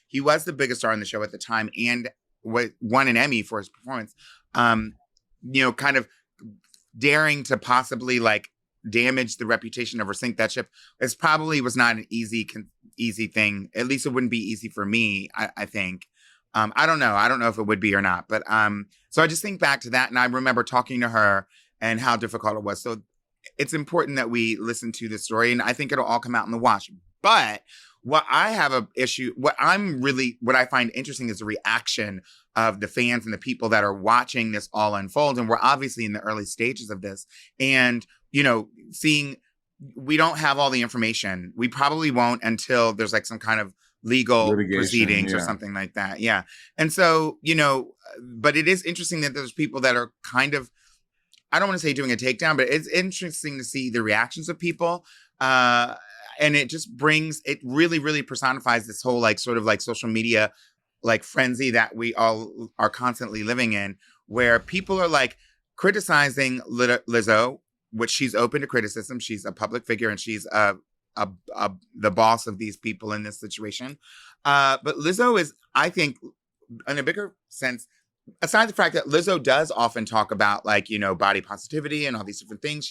S4: he was the biggest star on the show at the time and won an Emmy for his performance, kind of daring to possibly damage the reputation of or sink that ship. It probably was not an easy thing. At least it wouldn't be easy for me, I think. I don't know. I don't know if it would be or not. But so I just think back to that. And I remember talking to her and how difficult it was. So it's important that we listen to this story. And I think it'll all come out in the wash. But what I have an issue, what I find interesting is the reaction of the fans and the people that are watching this all unfold. And we're obviously in the early stages of this. And, seeing, we don't have all the information. We probably won't until there's some kind of legal
S1: Litigation,
S4: proceedings or something like that. Yeah. And so, but it is interesting that there's people that are kind of, I don't want to say doing a takedown, but it's interesting to see the reactions of people. And it just it really, really personifies this whole social media, frenzy that we all are constantly living in, where people are criticizing Lizzo, which she's open to criticism. She's a public figure and she's the boss of these people in this situation. But Lizzo is, I think, in a bigger sense, aside the fact that Lizzo does often talk about body positivity and all these different things,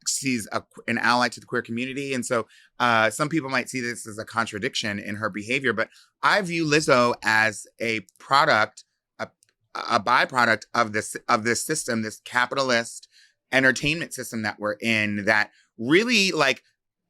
S4: she's an ally to the queer community. And so some people might see this as a contradiction in her behavior, but I view Lizzo as a product, a byproduct of this system, this capitalist entertainment system that we're in, that really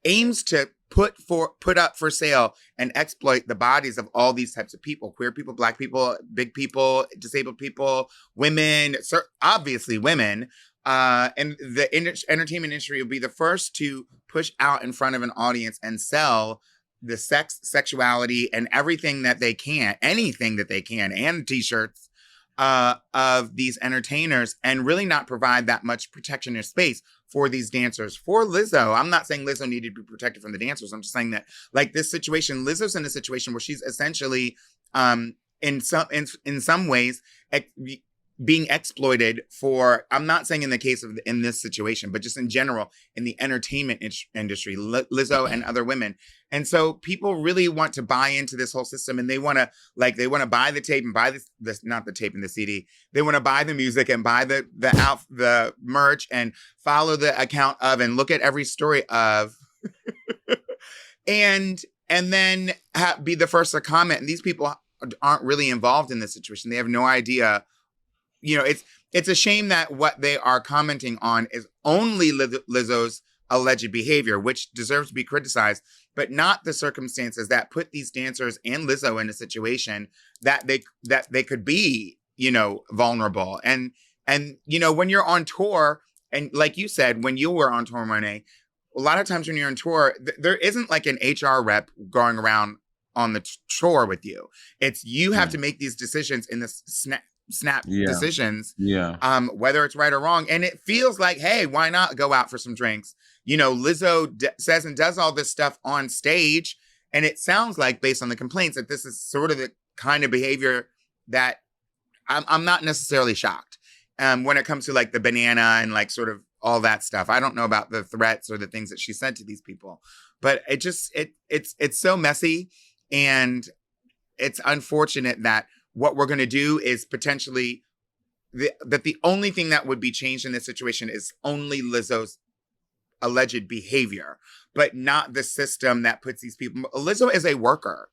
S4: aims to put up for sale and exploit the bodies of all these types of people: queer people, Black people, big people, disabled people, women, obviously women. And the entertainment industry will be the first to push out in front of an audience and sell the sexuality and anything that they can, and t-shirts of these entertainers, and really not provide that much protection or space for these dancers. For Lizzo, I'm not saying Lizzo needed to be protected from the dancers. I'm just saying that this situation, Lizzo's in a situation where she's essentially in some ways being exploited for, I'm not saying in the case of in this situation, but just in general in the entertainment industry, Lizzo and other women. And so people really want to buy into this whole system, and they want to buy the tape and buy this not the tape and the CD. They want to buy the music and buy the merch and follow the account of and look at every story of and then be the first to comment. And these people aren't really involved in this situation. They have no idea. It's a shame that what they are commenting on is only Lizzo's alleged behavior, which deserves to be criticized, but not the circumstances that put these dancers and Lizzo in a situation that they could be, vulnerable. And when you're on tour, and like you said, when you were on tour, Monet, a lot of times when you're on tour, there isn't like an HR rep going around on the tour with you. It's you have to make these decisions in this snap decisions, whether it's right or wrong. And it feels like, hey, why not go out for some drinks? Lizzo says and does all this stuff on stage. And it sounds like, based on the complaints, that this is sort of the kind of behavior that I'm not necessarily shocked when it comes to like the banana and like sort of all that stuff. I don't know about the threats or the things that she said to these people, but it's so messy. And it's unfortunate that what we're going to do is potentially that the only thing that would be changed in this situation is only Lizzo's alleged behavior, but not the system that puts these people. Lizzo is a worker.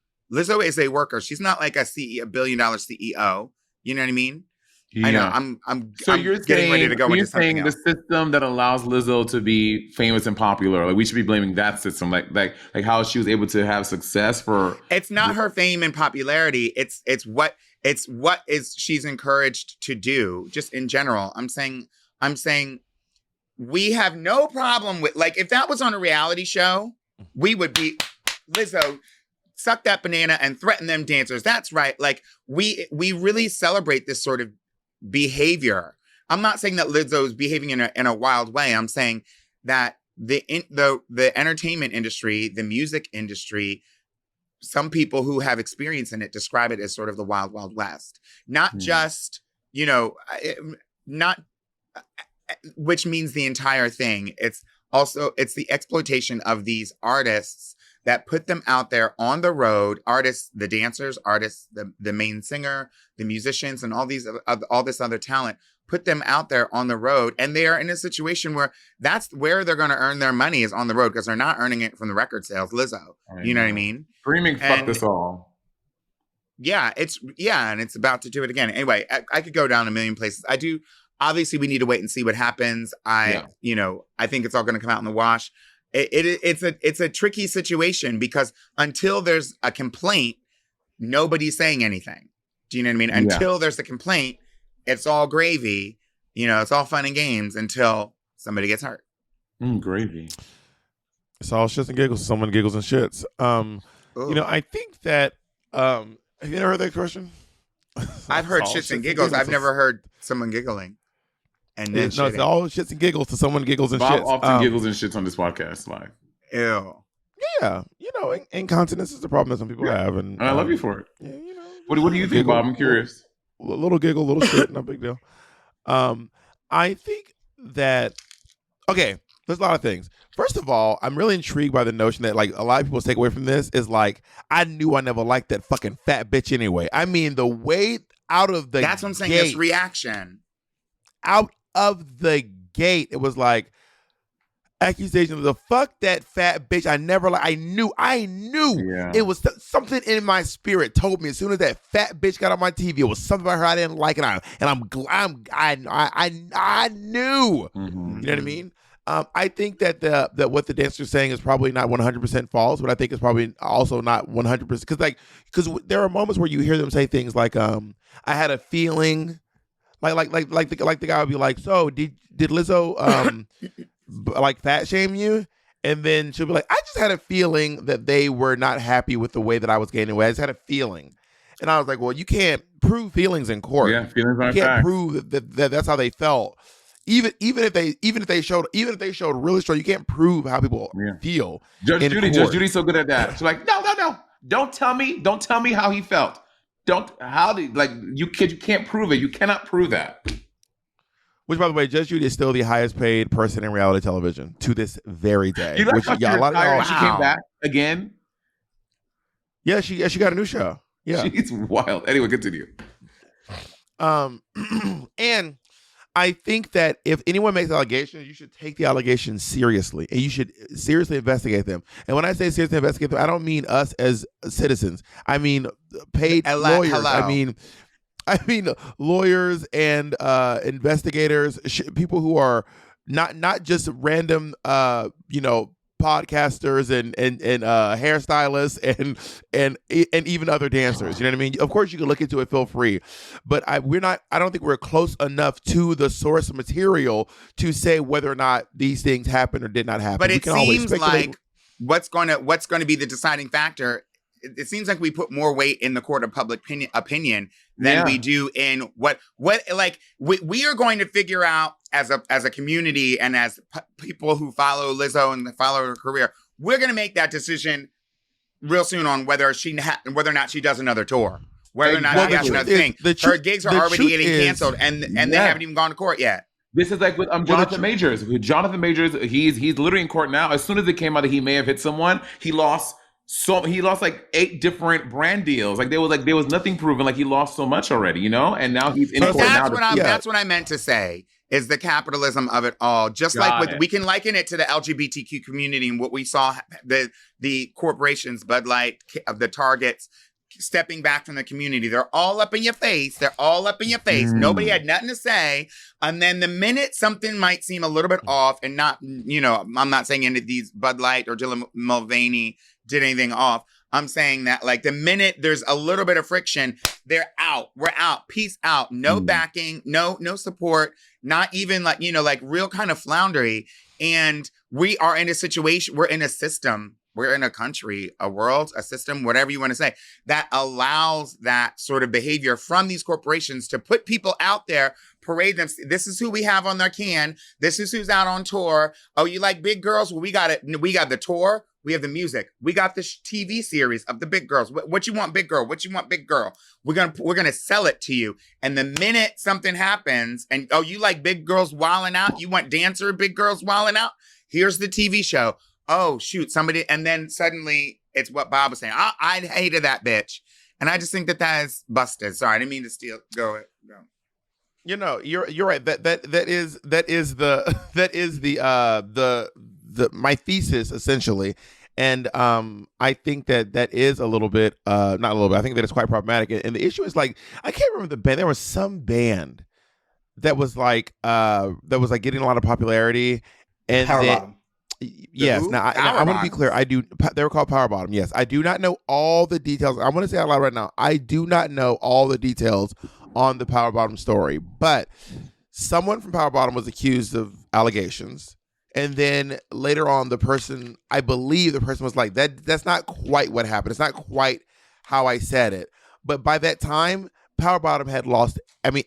S4: She's not like a billion-dollar CEO. You know what I mean?
S1: Yeah.
S4: I know. I'm
S1: you're
S4: getting ready to go into something else.
S1: The system that allows Lizzo to be famous and popular, like we should be blaming that system, like how she was able to have success for.
S4: It's not her fame and popularity. It's what she's encouraged to do. Just in general, I'm saying we have no problem with, like, if that was on a reality show, we would be Lizzo. Suck that banana and threaten them dancers. That's right. Like we really celebrate this sort of behavior. I'm not saying that Lizzo is behaving in a wild way. I'm saying that the entertainment industry, the music industry, some people who have experience in it describe it as sort of the wild, wild west. Not just, not, which means the entire thing. It's the exploitation of these artists that put them out there on the road, artists, the dancers, artists, the main singer, the musicians, and all this other talent, put them out there on the road. And they are in a situation where that's where they're going to earn their money, is on the road, because they're not earning it from the record sales. Lizzo, you know what I mean?
S1: Screaming, fuck this all.
S4: Yeah, and it's about to do it again. Anyway, I could go down a million places. I do. Obviously, we need to wait and see what happens. I think it's all going to come out in the wash. It's a tricky situation, because until there's a complaint, nobody's saying anything. Do you know what I mean? Until there's a complaint, it's all gravy. It's all fun and games until somebody gets hurt.
S1: Gravy.
S2: It's all shits and giggles. Someone giggles and shits. I think that have you ever heard that question?
S4: I've heard shits and giggles. I've never heard someone giggling. And then
S2: it's all shits and giggles to someone giggles and
S1: Bob
S2: shits.
S1: often giggles and shits on this podcast live.
S4: Ew.
S2: Yeah, incontinence is the problem that some people have, and
S1: I love you for it.
S2: Yeah,
S1: What do you think, Bob? I'm curious.
S2: A little giggle, little shit, no big deal. I think that there's a lot of things. First of all, I'm really intrigued by the notion that, like, a lot of people's takeaway from this is like, I knew I never liked that fucking fat bitch anyway. I mean, the way out of the
S4: that's what I'm saying. This reaction
S2: out of the gate, it was like accusation of the fuck that fat bitch. I never like. I knew. It was something in my spirit told me as soon as that fat bitch got on my TV, it was something about her I didn't like, and I'm glad I knew.
S1: Mm-hmm.
S2: You know what I mean? I think that what the dancer's saying is probably not 100% false, but I think it's probably also not 100% because there are moments where you hear them say things like, "I had a feeling." Like the guy would be like, "So did Lizzo like fat shame you?" And then she'll be like, "I just had a feeling that they were not happy with the way that I was gaining weight. I just had a feeling." And I was like, "Well, you can't prove feelings in court.
S1: Yeah, feelings aren't
S2: you can't
S1: facts.
S2: prove that that's how they felt. Even if they showed really strong, you can't prove how people feel."
S1: Judge Judy's so good at that. She's like, no, don't tell me how he felt. You can't prove it. You cannot prove that.
S2: Which, by the way, Judge Judy is still the highest paid person in reality television to this very day.
S1: You like
S2: which,
S1: she came back again?
S2: Yeah, she got a new show. Yeah,
S1: she's wild. Anyway, continue.
S2: And I think that if anyone makes allegations, you should take the allegations seriously, and you should seriously investigate them. And when I say seriously investigate them, I don't mean us as citizens. I mean paid lawyers.
S4: Hello.
S2: I mean lawyers and investigators, people who are not just random podcasters and hairstylists and even other dancers. You know what I mean? Of course, you can look into it. Feel free, but I don't think we're close enough to the source material to say whether or not these things happened or did not happen.
S4: But
S2: we
S4: it
S2: can always
S4: seems
S2: speculate.
S4: like what's going to be the deciding factor. It seems like we put more weight in the court of public opinion than we do in what like we are going to figure out as a community and as people who follow Lizzo and follow her career. We're going to make that decision real soon on whether or not she does another tour, whether or not she has another thing. Her gigs are already getting canceled, and they haven't even gone to court yet.
S1: This is like with Jonathan Majors. With Jonathan Majors, he's literally in court now. As soon as it came out that he may have hit someone, he lost like 8 different brand deals. Like there was nothing proven. Like he lost so much already, you know. And now he's in court now.
S4: That's what I meant to say. Is the capitalism of it all. Just we can liken it to the LGBTQ community and what we saw the corporations, Bud Light, the Targets, stepping back from the community. They're all up in your face. Nobody had nothing to say. And then the minute something might seem a little bit off, and not, I'm not saying any of these Bud Light or Dylan Mulvaney did anything off. I'm saying that like the minute there's a little bit of friction, they're out. We're out. Peace out. No backing, no support, not even like, like real kind of floundery. And we are in a situation, we're in a system, we're in a country, a world, a system, whatever you want to say, that allows that sort of behavior from these corporations to put people out there, parade them. This is who we have on their can. This is who's out on tour. Oh, you like big girls? Well, we got it. We got the tour. We have the music. We got this TV series of the big girls. What you want, big girl? What you want, big girl? We're gonna sell it to you. And the minute something happens, and you like big girls wilding out? You want dancer big girls wilding out? Here's the TV show. Oh shoot, somebody, and then suddenly it's what Bob was saying. I hated that bitch, and I just think that is busted. Sorry, I didn't mean to steal. Go.
S2: You're right. That is the my thesis essentially. And I think that is a little bit, not a little bit, I think that it's quite problematic. And the issue is like, I can't remember the band. There was some band that was like getting a lot of popularity. And
S3: Power Bottom.
S2: Yes. Now, I want to be clear. They were called Power Bottom. Yes. I do not know all the details. I want to say out loud right now. I do not know all the details on the Power Bottom story, but someone from Power Bottom was accused of allegations. And then later on, I believe the person was like, that's not quite what happened. It's not quite how I said it. But by that time, Power Bottom had lost,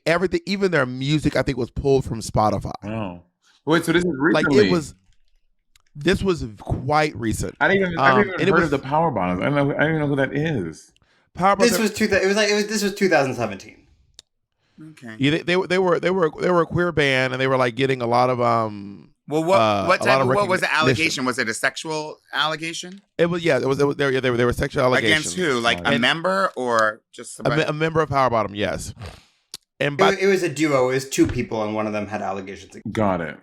S2: everything, even their music, I think, was pulled from Spotify.
S1: Oh. Wait, so this is recently?
S2: This was quite recent.
S1: I didn't even heard of the Power Bottoms. I don't even know who that is.
S2: Power Bottom.
S3: This was 2017.
S4: Okay.
S2: Yeah, they were a queer band, and they were like getting a lot of
S4: Well, what was the allegation? Was it a sexual allegation?
S2: It was. There were sexual allegations.
S4: Against who? Like a member or just somebody?
S2: A member of Power Bottom? Yes. And
S3: It was a duo. It was 2 people, and one of them had allegations.
S1: Got it.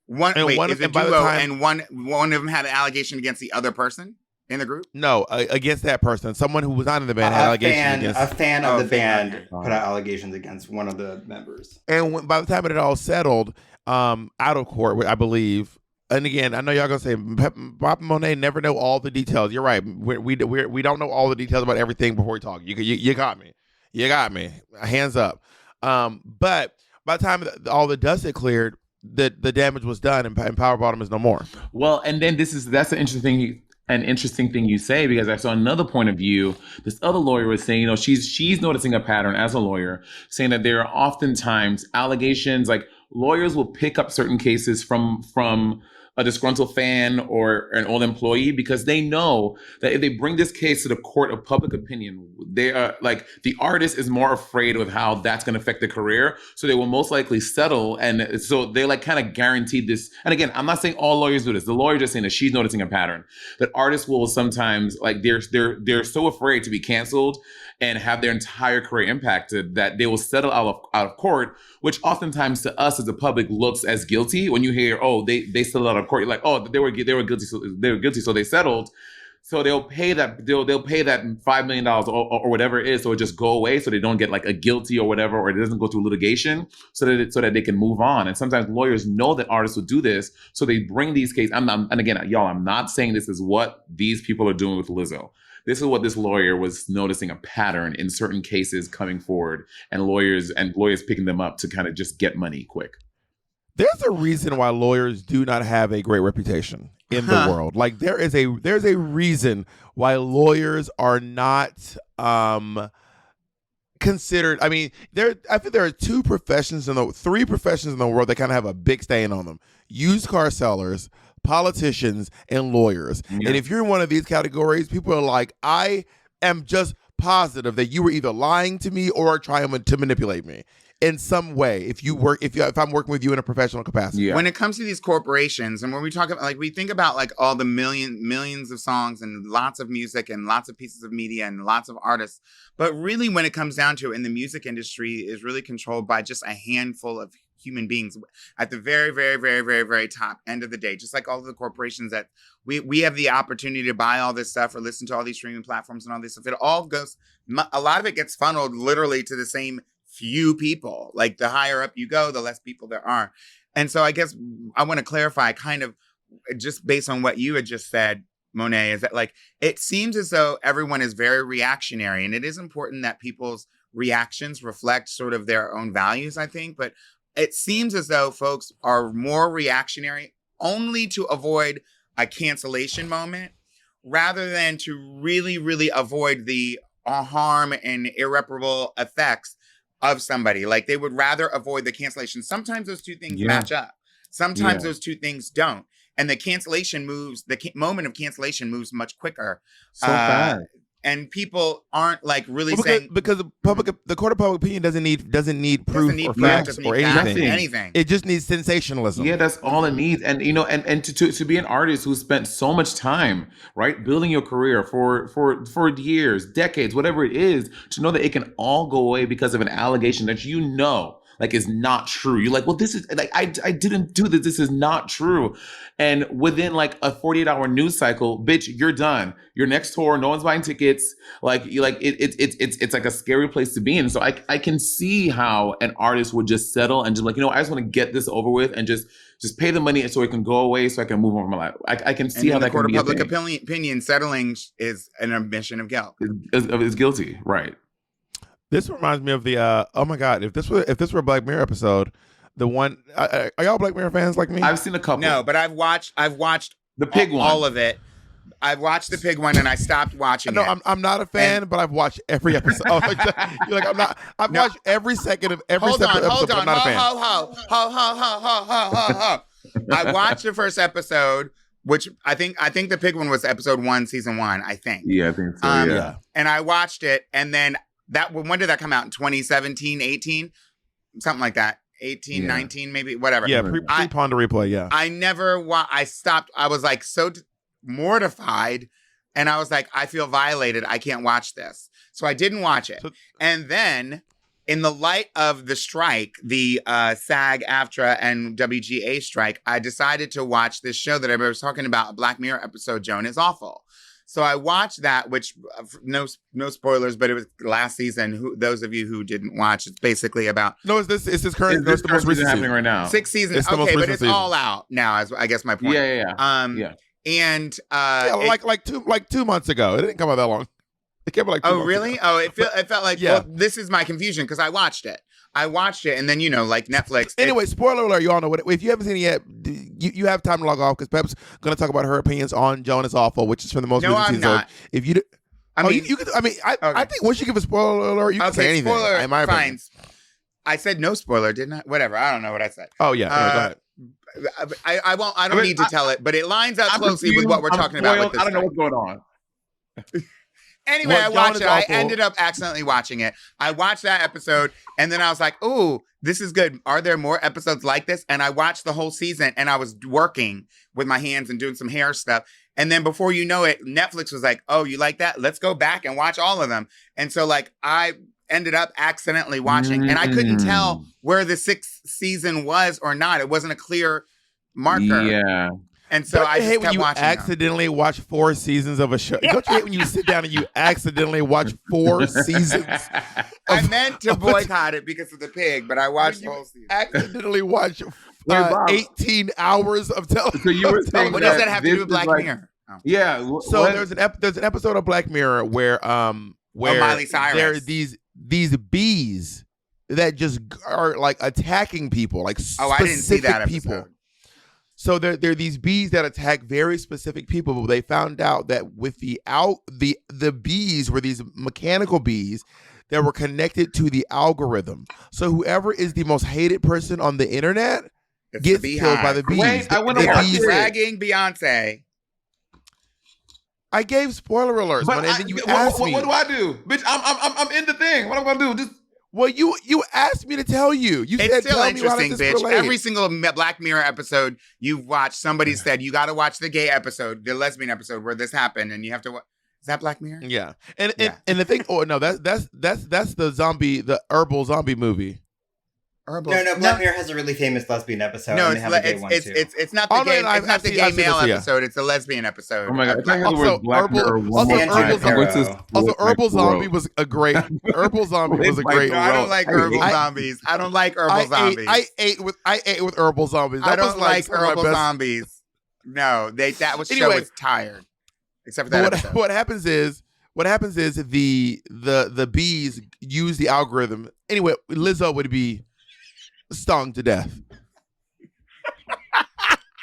S4: One of them had an allegation against the other person in the group?
S2: No, against that person. Someone who was not in the band had allegations against.
S3: A fan of the band put out allegations against one of the members.
S2: And by the time it had all settled, out of court, I believe. And again, I know y'all gonna say Bob and Monet never know all the details. You're right. We don't know all the details about everything before we talk. You got me. You got me. Hands up. But by the time all the dust had cleared, the damage was done, and Power Bottom is no more.
S1: Well, and then that's an interesting thing you say, because I saw another point of view. This other lawyer was saying, she's noticing a pattern as a lawyer, saying that there are oftentimes allegations, like lawyers will pick up certain cases from a disgruntled fan or an old employee, because they know that if they bring this case to the court of public opinion, they are like, the artist is more afraid of how that's going to affect their career. So they will most likely settle. And so they like kind of guaranteed this. And again, I'm not saying all lawyers do this. The lawyer just saying that she's noticing a pattern that artists will sometimes like, they're so afraid to be canceled and have their entire career impacted that they will settle out of court, which oftentimes to us as the public looks as guilty. When you hear, they settled out of court, you're like, they were guilty, so they were guilty, so they settled. So they'll pay that $5 million or whatever it is, so it just go away, so they don't get like a guilty or whatever, or it doesn't go through litigation, so that they can move on. And sometimes lawyers know that artists will do this, so they bring these cases. And again, y'all, I'm not saying this is what these people are doing with Lizzo. This is what this lawyer was noticing a pattern in certain cases coming forward, and lawyers picking them up to kind of just get money quick.
S2: There's a reason why lawyers do not have a great reputation in the world. Like there's a reason why lawyers are not considered. I mean, I think there are three professions in the world that kind of have a big stain on them: used car sellers, politicians, and lawyers.
S1: Yeah.
S2: And if you're in one of these categories, people are like, I am just positive that you were either lying to me or trying to manipulate me in some way. If I'm working with you in a professional capacity.
S1: Yeah.
S4: When it comes to these corporations, and when we talk about, like, we think about like all the millions of songs and lots of music and lots of pieces of media and lots of artists, but really when it comes down to it, in the music industry is really controlled by just a handful of human beings at the very, very, very, very, very top end of the day. Just like all of the corporations that we have the opportunity to buy all this stuff or listen to all these streaming platforms and all this stuff. It all goes, a lot of it gets funneled literally to the same few people. Like the higher up you go, the less people there are. And so I guess I want to clarify, kind of just based on what you had just said, Monet, is that like it seems as though everyone is very reactionary, and it is important that people's reactions reflect sort of their own values, I think. But it seems as though folks are more reactionary only to avoid a cancellation moment rather than to really, really avoid the harm and irreparable effects of somebody. Like they would rather avoid the cancellation. Sometimes those two things match up. Sometimes those two things don't. And the cancellation moves, moment of cancellation moves much quicker.
S1: So fast.
S4: And people aren't like really saying,
S2: because the court of public opinion doesn't need proof or facts or anything. It just needs sensationalism.
S1: Yeah, that's all it needs. And and to be an artist who spent so much time, right, building your career for years, decades, whatever it is, to know that it can all go away because of an allegation that like is not true. You're like, well, this is like, I didn't do this. This is not true. And within like a 48-hour news cycle, bitch, you're done. Your next tour, no one's buying tickets. Like it's like a scary place to be in. So I can see how an artist would just settle and just like, I just want to get this over with and just pay the money so it can go away so I can move on with my life. I can see how that can be a thing.
S4: The court of public opinion, settling is an admission of guilt.
S1: Is guilty, right?
S2: This reminds me of the oh my god! If this were a Black Mirror episode, the one are y'all Black Mirror fans like me?
S1: I've seen a couple.
S4: No, but I've watched
S1: the pig one,
S4: all of it. I've watched the pig one and I stopped watching it.
S2: I'm not a fan, but I've watched every episode. You're like I'm not. I've watched every second of every episode. But I'm not a fan.
S4: I watched the first episode, which I think the pig one was episode 1, season 1. I think.
S1: Yeah, I think so. Yeah.
S4: And I watched it, and then. When did that come out? In 2017, 18? Something like that. 18, 19, maybe, whatever.
S2: Yeah, pre-Ponder Replay, yeah.
S4: I stopped. I was like so mortified, and I was like, I feel violated. I can't watch this. So I didn't watch it. And then, in the light of the strike, the SAG-AFTRA and WGA strike, I decided to watch this show that everybody was talking about, a Black Mirror episode, Joan is Awful. So I watched that, which no spoilers, but it was last season. Those of you who didn't watch, it's basically about.
S2: No, it's this current.
S1: It's
S2: the most recent
S1: happening right now.
S4: 6 seasons. Okay, but it's all out now. Is I guess my point.
S1: Yeah.
S4: And
S2: like 2 months ago. It didn't come out that long. It came out like 2 months
S4: really?
S2: ago.
S4: Oh, it felt like. Yeah. Well, this is my confusion because I watched it. And then like Netflix.
S2: Anyway, spoiler alert! You all know what. If you haven't seen it yet, you have time to log off because Pep's going to talk about her opinions on Joan is Awful, which is from the most recent season. No, I'm not. If you, you could. I think once you give a spoiler alert, you can say anything.
S4: Spoiler, fine. I said no spoiler, didn't I? Whatever. I don't know what I said.
S2: Oh yeah.
S4: Go ahead. I won't. I don't need to tell it, but it lines up closely with what we're talking about. With this
S1: I don't know what's going on.
S4: Anyway, I watched it. I ended up accidentally watching it. I watched that episode, and then I was like, ooh, this is good. Are there more episodes like this? And I watched the whole season, and I was working with my hands and doing some hair stuff. And then before you know it, Netflix was like, oh, you like that? Let's go back and watch all of them. And so, like, I ended up accidentally watching, and I couldn't tell where the 6th season was or not. It wasn't a clear marker.
S1: Yeah.
S4: And so
S2: Don't
S4: I
S2: you
S4: just
S2: hate when
S4: kept
S2: you
S4: watching them.
S2: accidentally watch 4 seasons of a show? Don't you hate when you sit down and you accidentally watch 4 seasons?
S4: I meant to boycott it because of the pig, but I watched the whole season.
S2: Accidentally watch
S1: Bob.
S2: 18 hours of television.
S1: So you were saying
S4: What does that
S1: that
S4: have to
S1: this
S4: do with
S1: is
S4: Black
S1: like-
S4: Mirror? Oh.
S1: Yeah.
S2: So there's an episode of Black Mirror where
S4: Miley Cyrus.
S2: there are these bees that just are like attacking people, like
S4: Oh, I didn't see
S2: specific
S4: that
S2: people.
S4: episode.
S2: So there are these bees that attack very specific people. But they found out that with the bees were these mechanical bees that were connected to the algorithm. So whoever is the most hated person on the internet
S4: It's
S2: gets
S4: the
S2: killed by the
S4: Beehive.
S2: bees.
S1: Wait, I wanna
S2: The
S1: watch
S2: bees-
S1: it.
S4: Dragging Beyonce.
S2: I gave spoiler alerts,
S1: But
S2: and then you
S1: what,
S2: asked
S1: what,
S2: me.
S1: what do I do, bitch? I'm in the thing. What am I gonna do? Just
S2: Well, you asked me to tell you. You
S4: It's
S2: said,
S4: still
S2: tell me how does
S4: interesting,
S2: this
S4: bitch.
S2: relate?
S4: Every single Black Mirror episode you've watched, somebody said you got to watch the gay episode, the lesbian episode where this happened, and you have to. Is that Black Mirror?
S2: Yeah, and
S4: Yeah.
S2: and the thing. Oh no, that's the herbal zombie movie.
S4: Herbal.
S3: No, Black Mirror has a really famous lesbian episode.
S4: No,
S3: and they have a gay one too.
S4: it's not the
S2: Oh, no,
S4: gay.
S2: no,
S4: It's not the gay
S2: I've seen
S4: male
S2: this, yeah.
S4: episode. It's a lesbian episode.
S1: oh my god! I hear the
S2: Also,
S1: word Black
S2: herbal-
S1: Mirror one
S2: also
S1: more
S3: herbal
S1: time. I'm going to
S3: zero.
S2: Also,
S1: split my
S2: herbal zombie
S1: throat.
S2: was a great. Herbal zombie was a
S1: My
S2: great.
S4: No, I don't like
S1: I
S4: herbal
S1: hate-
S4: zombies. I don't like herbal zombies.
S2: I ate with herbal zombies.
S4: I
S2: That was
S4: don't like
S2: some of my
S4: herbal
S2: best-
S4: zombies. No, that was show
S2: Anyway.
S4: was tired. Except for
S2: But
S4: that episode.
S2: what happens is the bees use the algorithm. Anyway, Lizzo would be stung to death.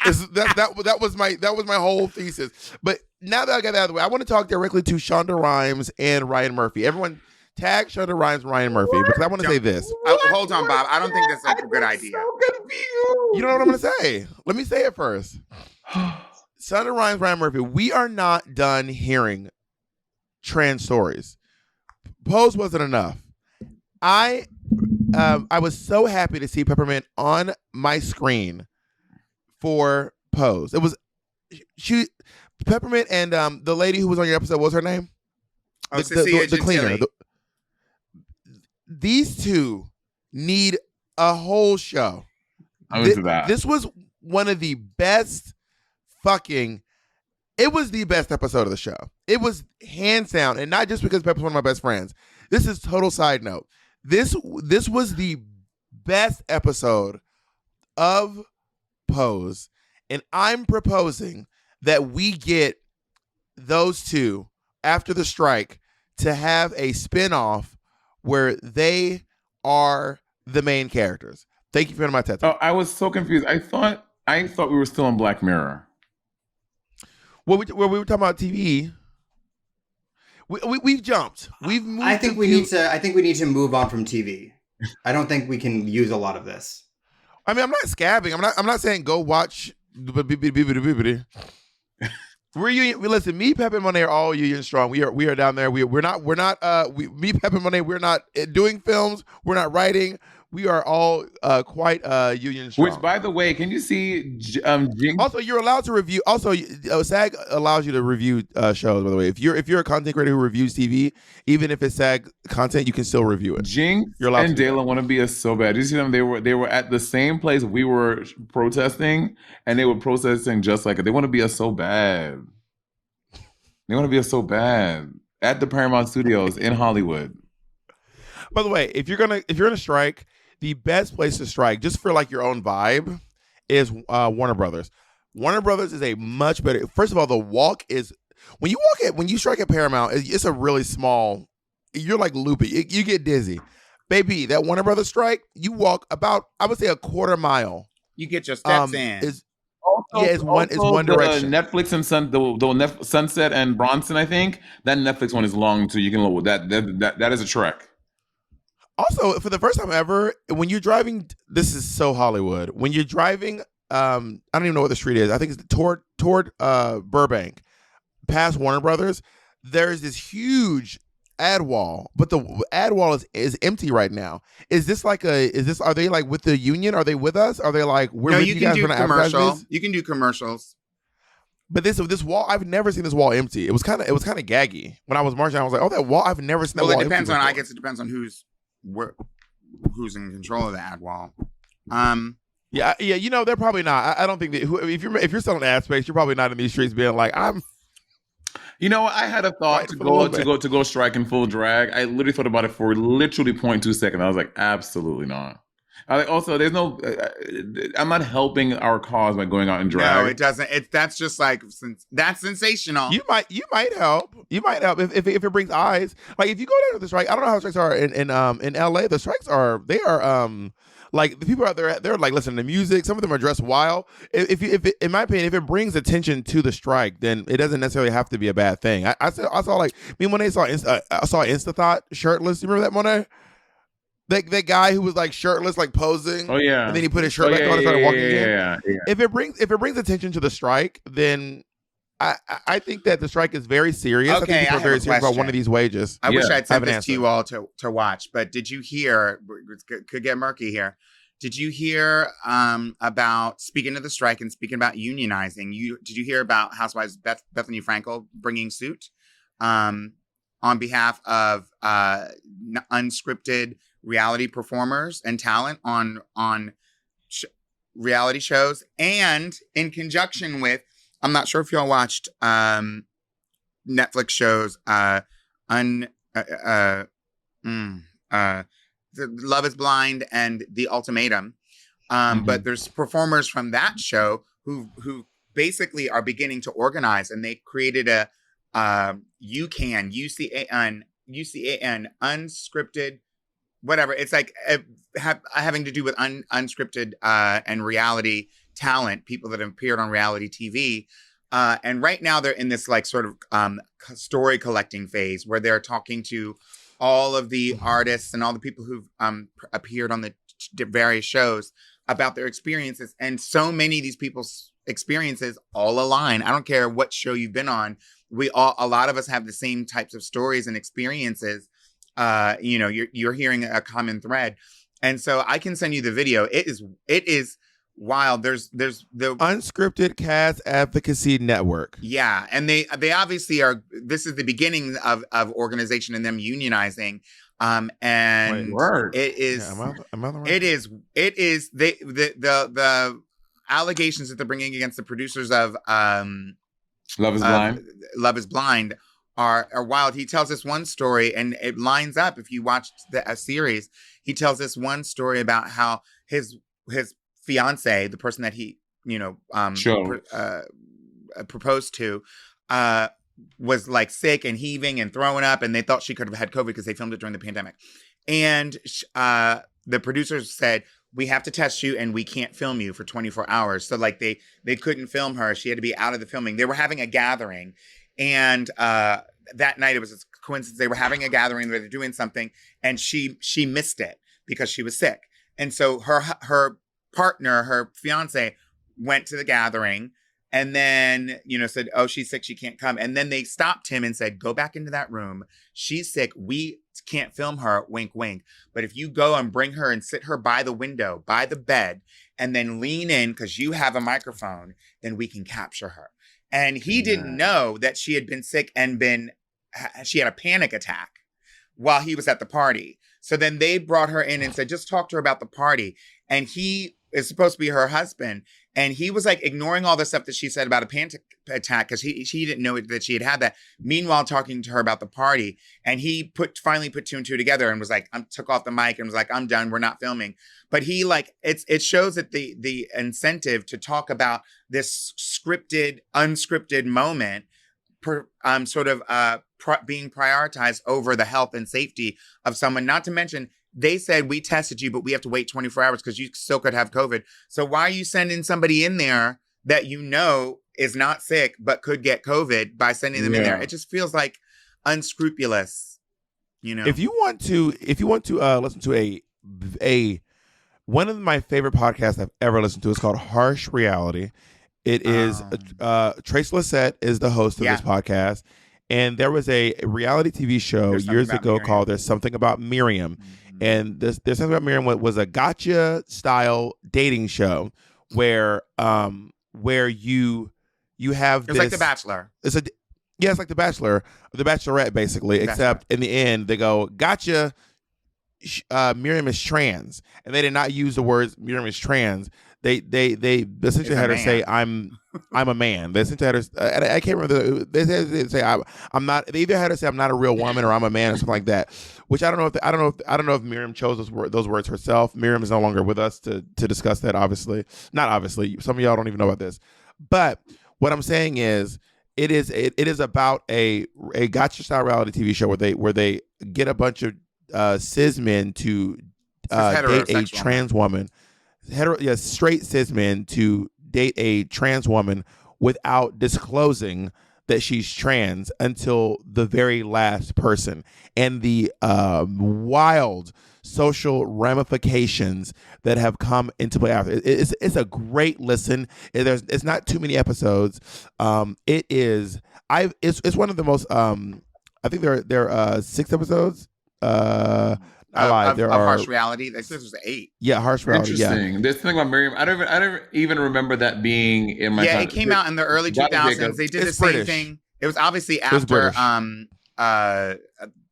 S2: That was my whole thesis. But now that I got that out of the way, I want to talk directly to Shonda Rhimes and Ryan Murphy. Everyone tag Shonda Rhimes and Ryan Murphy because I want to say this.
S4: Hold on, Bob. I don't think that's a good idea.
S2: You know what I'm going to say? Let me say it first. Shonda Rhimes, Ryan Murphy, we are not done hearing trans stories. Pose wasn't enough. I was so happy to see Peppermint on my screen for Pose. It was Peppermint and the lady who was on your episode. What was her name?
S4: Oh, Cecilia
S2: the cleaner.
S4: Gentili.
S2: These two need a whole show.
S1: I'm into that.
S2: This was one of the best fucking. It was the best episode of the show. It was hands down, and not just because Pepper's one of my best friends. This is total side note. This was the best episode of Pose, and I'm proposing that we get those two after the strike to have a spin-off where they are the main characters. Thank you for my TED Talk.
S1: Oh, I was so confused. I thought we were still on Black Mirror.
S2: Well, we were talking about TV. We've jumped. We've moved.
S3: I think we need to move on from TV. I don't think we can use a lot of this.
S2: I mean, I'm not scabbing. I'm not saying go watch. Listen, me, Pep, and Monet are all union strong. We are down there. We're not. Me, Pep, and Monet. We're not doing films. We're not writing. We are all quite union strong.
S1: Which, by the way, can you see Jinx?
S2: Also, you're allowed to review. Also, SAG allows you to review shows. By the way, if you're a content creator who reviews TV, even if it's SAG content, you can still review it.
S1: Jinx
S2: You're allowed
S1: and
S2: to do
S1: Dayla want to be us so bad. Did you see them? They were at the same place we were protesting, and they were protesting just like it. They want to be us so bad. They want to be us so bad at the Paramount Studios in Hollywood.
S2: By the way, if you're gonna strike, the best place to strike, just for like your own vibe, is Warner Brothers. Warner Brothers is a much better. First of all, the walk is when you strike at Paramount, it's a really small. You're like loopy. You get dizzy, baby. That Warner Brothers strike, you walk about, I would say, a quarter mile.
S4: You get your steps in.
S2: It's one direction.
S1: Netflix and Sunset and Bronson, I think that Netflix one is long too. You can look that is a trek.
S2: Also, for the first time ever, when you're driving, this is so Hollywood. When you're driving, I don't even know what the street is. I think it's toward Burbank, past Warner Brothers. There's this huge ad wall, but the ad wall is empty right now. Are they like with the union? Are they with us? Are they like we're
S4: No,
S2: with
S4: you
S2: you
S4: can
S2: guys?
S4: do
S2: We're gonna advertise
S4: commercial.
S2: this?
S4: You can do commercials.
S2: But this wall, I've never seen this wall empty. It was kind of gaggy when I was marching. I was like, oh, that wall, I've never seen that
S4: Well,
S2: wall.
S4: it depends
S2: empty
S4: on. I
S2: before.
S4: guess it depends on who's in control of the ad wall.
S2: Yeah, you know, they're probably not. I don't think that if you're selling ad space, you're probably not in these streets being like, I'm
S1: You know, I had a thought
S2: fighting for the little man.
S1: to go strike in full drag. I literally thought about it for literally 0.2 seconds. I was like, absolutely not. I like also, there's no. I'm not helping our cause by going out in drag.
S4: No, it doesn't. That's just like that's sensational.
S2: You might help. You might help if it brings eyes. Like if you go down to the strike, I don't know how strikes are in LA. The strikes are like the people out there, they're like listening to music. Some of them are dressed wild. In my opinion, if it brings attention to the strike, then it doesn't necessarily have to be a bad thing. I saw like Monet saw I saw Instathought shirtless. You remember that Monet? That guy who was like shirtless, like posing.
S1: Oh yeah.
S2: And then he put his shirt back on and started walking again.
S1: Yeah.
S2: If it brings attention to the strike, then I think that the strike is very serious. I
S4: Okay,
S2: think people
S4: I
S2: are very
S4: have a
S2: serious about one
S4: question.
S2: of these wages.
S4: I wish I'd
S2: I have
S4: sent
S2: an
S4: this
S2: answer.
S4: to you all to watch, but did you hear? Could get murky here. Did you hear about speaking of the strike and speaking about unionizing? Did you hear about Housewives Bethany Frankel bringing suit on behalf of unscripted reality performers and talent on reality shows, and in conjunction with, I'm not sure if y'all watched Netflix shows Love is Blind and The Ultimatum, but there's performers from that show who basically are beginning to organize, and they created a UCAN unscripted whatever. It's like having to do with unscripted and reality talent, people that have appeared on reality TV. And right now they're in this like sort of story collecting phase where they're talking to all of the artists and all the people who've appeared on the various shows about their experiences. And so many of these people's experiences all align. I don't care what show you've been on. A lot of us have the same types of stories and experiences. You're hearing a common thread. And so I can send you the video. It is wild. There's the
S2: Unscripted Cast Advocacy Network.
S4: Yeah, and they obviously are. This is the beginning of organization and them unionizing. And it is.
S2: Yeah, am I the right?
S4: It is. The allegations that they're bringing against the producers of
S1: Love is Blind.
S4: Love is Blind are wild. He tells us one story, and it lines up. If you watch a series, he tells us one story about how his fiance, the person that he proposed to, was like sick and heaving and throwing up, and they thought she could have had COVID because they filmed it during the pandemic. And the producers said, we have to test you and we can't film you for 24 hours. So like they couldn't film her. She had to be out of the filming. They were having a gathering, and that night it was a coincidence. They were having a gathering where they're doing something, and she missed it because she was sick. And so her partner, her fiance, went to the gathering and then, said, oh, she's sick, she can't come. And then they stopped him and said, go back into that room. She's sick. We can't film her, wink, wink. But if you go and bring her and sit her by the window, by the bed, and then lean in because you have a microphone, then we can capture her. And he didn't know that she had been sick and she had a panic attack while he was at the party. So then they brought her in and said, just talk to her about the party. And he is supposed to be her husband. And he was like ignoring all the stuff that she said about a panic attack because he didn't know that she had that. Meanwhile, talking to her about the party. And he finally put two and two together and was like, took off the mic and was like, I'm done. We're not filming. But he it shows that the incentive to talk about this unscripted moment being prioritized over the health and safety of someone. Not to mention, they said, we tested you, but we have to wait 24 hours because you still could have COVID. So why are you sending somebody in there that is not sick, but could get COVID by sending them in there? It just feels like unscrupulous,
S2: If you want to listen to a one of my favorite podcasts I've ever listened to is called Harsh Reality. It is Trace Lissette is the host of this podcast. And there was a reality TV show years ago called There's Something About Miriam. Mm-hmm. And There's Something About Miriam was a gotcha style dating show where you have
S4: it's like The Bachelor.
S2: It's like The Bachelor, or The Bachelorette, basically. Except in the end, they go, gotcha, Miriam is trans. And they did not use the words Miriam is trans. they essentially had her say, I'm a man. They essentially had her, and I can't remember. They say I'm not. They either had her say I'm not a real woman or I'm a man or something like that. Which I don't know if Miriam chose those words herself. Miriam is no longer with us to discuss that. Not obviously. Some of y'all don't even know about this. But what I'm saying is, it is about a gotcha style reality TV show where they get a bunch of cis men to date a trans woman. Straight cis men to date a trans woman without disclosing that she's trans until the very last person, and the wild social ramifications that have come into play after. It's a great listen. It's not too many episodes. It's one of the most. I think there are 6 episodes. I lied. There are
S4: Harsh Reality. This was 8.
S2: Yeah, Harsh Reality.
S1: Interesting.
S2: Yeah.
S1: This thing about Miriam, I don't even remember that being in my.
S4: Yeah, it came out in the early 2000s. They did the same thing. It was obviously after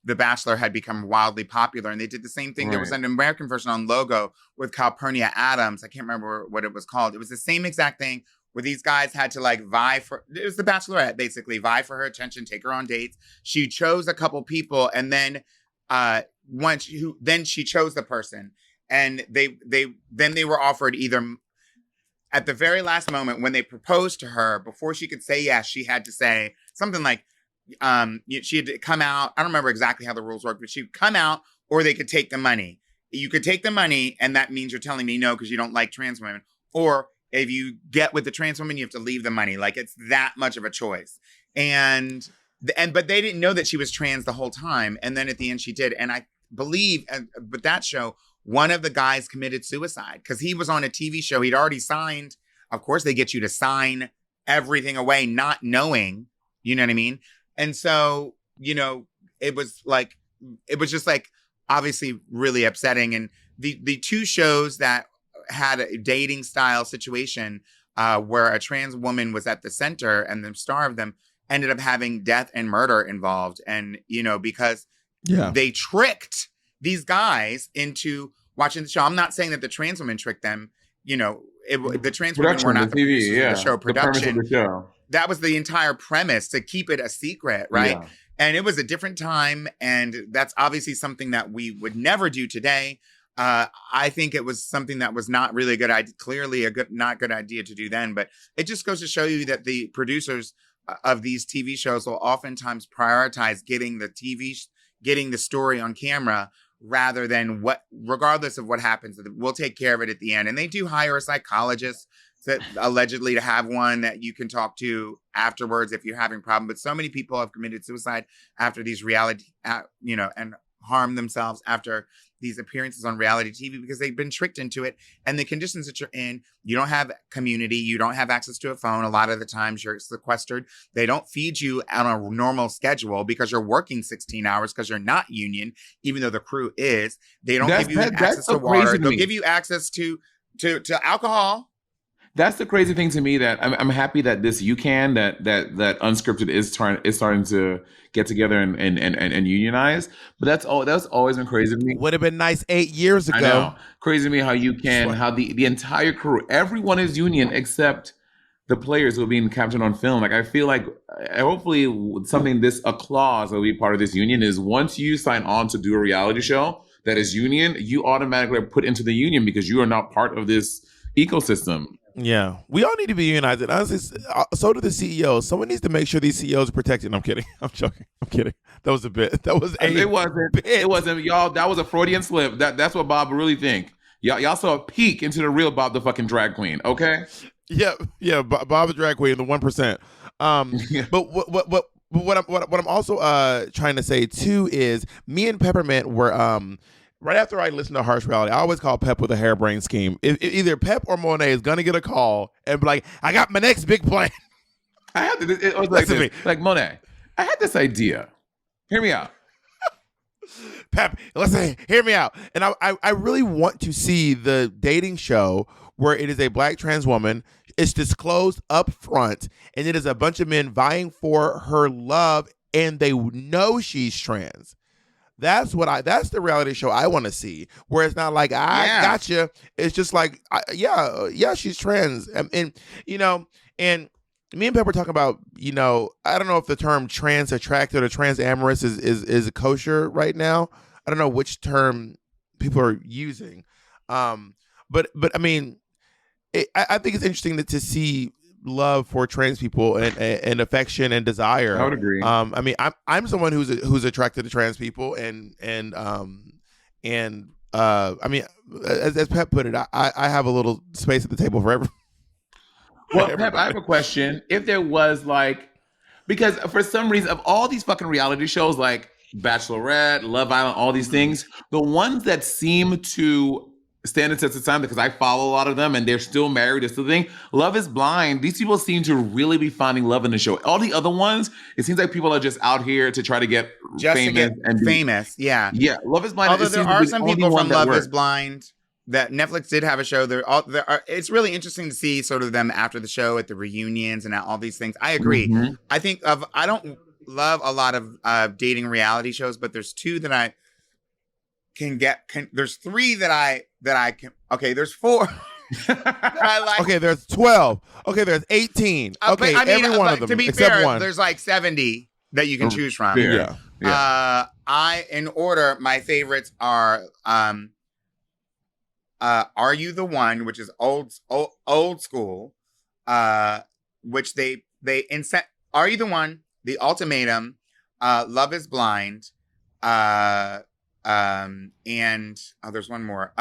S4: The Bachelor had become wildly popular, and they did the same thing. Right. There was an American version on Logo with Calpurnia Adams. I can't remember what it was called. It was the same exact thing where these guys had to like vie for. It was The Bachelorette, basically vie for her attention, take her on dates. She chose a couple people, and then then she chose the person, and they were offered either. At the very last moment, when they proposed to her, before she could say yes, she had to say something like, she had to come out. I don't remember exactly how the rules work, but she'd come out, or they could take the money. You could take the money, and that means you're telling me no because you don't like trans women. Or if you get with the trans woman, you have to leave the money. Like, it's that much of a choice. But they didn't know that she was trans the whole time. And then at the end, she did. And I believe, but that show, one of the guys committed suicide because he was on a TV show. He'd already signed. Of course, they get you to sign everything away, not knowing, you know what I mean? And so, it was just like, obviously really upsetting. And the 2 shows that had a dating style situation where a trans woman was at the center and the star of them ended up having death and murder involved. And, because they tricked these guys into watching the show. I'm not saying that the trans women tricked them. The trans women were not the show production.
S1: The show.
S4: That was the entire premise, to keep it a secret, right? Yeah. And it was a different time, and that's obviously something that we would never do today. I think it was something that was not really a good idea, clearly not good idea to do then. But it just goes to show you that the producers of these TV shows will oftentimes prioritize getting the story on camera rather than regardless of what happens, we'll take care of it at the end. And they do hire a psychologist allegedly to have one that you can talk to afterwards if you're having a problem. But so many people have committed suicide after these reality, and harmed themselves after these appearances on reality TV because they've been tricked into it. And the conditions that you're in, you don't have community, you don't have access to a phone. A lot of the times you're sequestered. They don't feed you on a normal schedule because you're working 16 hours because you're not union, even though the crew is. They don't give you access to water. They'll give you access to alcohol.
S1: That's the crazy thing to me, that I'm happy that this UCAN, that unscripted is starting to get together and unionize. But that's always been crazy to me.
S2: Would have been nice 8 years ago.
S1: I know. Crazy to me how UCAN, how the entire crew, everyone is union except the players who are being captured on film. Like, I feel like hopefully a clause that will be part of this union is once you sign on to do a reality show that is union, you automatically are put into the union because you are not part of this ecosystem.
S2: Yeah, we all need to be unionized. And honestly, so do the CEOs. Someone needs to make sure these CEOs are protected. I'm kidding. I'm joking. I'm kidding. That was a bit. That was a
S1: It wasn't.
S2: bit.
S1: It wasn't, y'all. That was a Freudian slip. That's what Bob really think. Y'all saw a peek into the real Bob the fucking drag queen. Okay.
S2: Yeah. Bob the drag queen, the 1%. But what I'm also trying to say too is me and Peppermint were right after I listened to Harsh Reality, I always call Pep with a harebrained scheme. If either Pep or Monet is gonna get a call and be like, "I got my next big plan."
S1: I had to. It was like this, like Monet. I had this idea. Hear me out.
S2: Pep, listen, hear me out. And I really want to see the dating show where it is a black trans woman. It's disclosed up front, and it is a bunch of men vying for her love, and they know she's trans. That's the reality show I want to see, where it's not like I gotcha. It's just like yeah, she's trans, and you know, and me and Pepper talking about, you know, I don't know if the term trans attracted or trans amorous is kosher right now. I don't know which term people are using, but I mean, I think it's interesting to see love for trans people and affection and desire.
S1: I would agree.
S2: I mean, I'm someone who's attracted to trans people, and I mean, as Pep put it, I have a little space at the table for everyone.
S1: Well, Pep, I have a question. If there was like, because for some reason, of all these fucking reality shows like Bachelorette, Love Island, all these things, the ones that seem to stand the test of time, because I follow a lot of them and they're still married, they're still thing. Love is Blind. These people seem to really be finding love in the show. All the other ones, it seems like people are just out here to try to get
S4: famous. Yeah.
S1: Yeah. Love is Blind.
S4: Although there are some people from Love is
S1: work.
S4: Blind that Netflix did have a show. It's really interesting to see sort of them after the show at the reunions and all these things. I agree.
S1: Mm-hmm.
S4: I think I don't love a lot of dating reality shows, but there's two that I can get. There's three that I can. Okay, there's four. I like.
S2: Okay, there's 12. Okay, there's 18. Okay,
S4: but, I mean,
S2: every one of them
S4: to be
S2: except
S4: fair,
S2: one.
S4: there's like 70 that you can choose from.
S1: Yeah.
S4: In order, my favorites are Are You the One, which is old school, which they Are You the One, The Ultimatum, Love is Blind, and there's one more.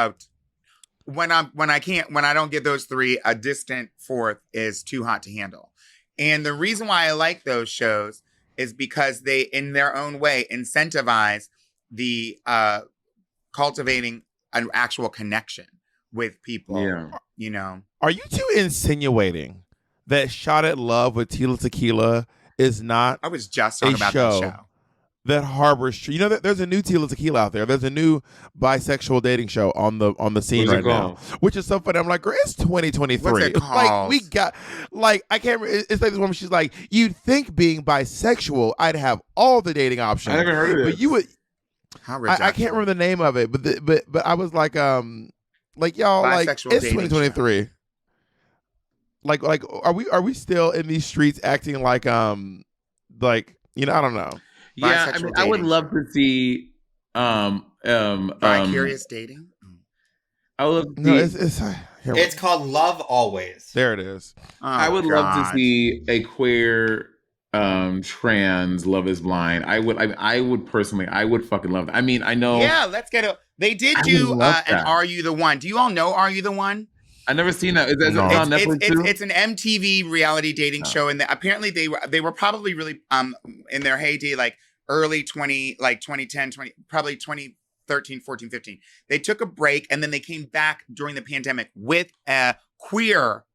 S4: When I don't get those three, a distant fourth is Too Hot to Handle. And the reason why I like those shows is because they, in their own way, incentivize the cultivating an actual connection with people.
S1: Yeah.
S4: You know.
S2: Are you two insinuating that Shot at Love with Tila Tequila is not
S4: I was just talking about
S2: show
S4: the show
S2: that harbors? You know that there's a new Tila Tequila out there. There's a new bisexual dating show on the scene right now, which is so funny. I'm like, girl, it's 2023.
S4: What's it called?
S2: Like we got, like I can't. It's like this woman. She's like, you'd think being bisexual, I'd have all the dating options.
S1: I never heard of it.
S2: But you would.
S4: How
S2: I can't remember the name of it, but I was like y'all, like it's
S4: Bisexual dating
S2: 2023. Like are we still in these streets acting like you know, I don't know.
S1: Yeah, I
S4: Bisexual
S1: mean, I would
S4: dating
S1: love to see
S4: Bi-curious dating.
S1: I would love to
S2: No,
S1: see,
S3: It's called Love Always.
S2: there it is.
S1: I would love to see a queer trans Love is Blind. I would personally, I would fucking love that. I mean, I know.
S4: Yeah, let's get it. They did
S1: I
S4: do
S1: would love
S4: an
S1: that.
S4: Are You the One? Do you all know Are You the One?
S1: I never seen that. Is that
S2: No.
S1: on Netflix too?
S4: It's an MTV reality dating show, and apparently they were probably really in their heyday, like early 2010, probably 2013, 14, 15. They took a break and then they came back during the pandemic with a queer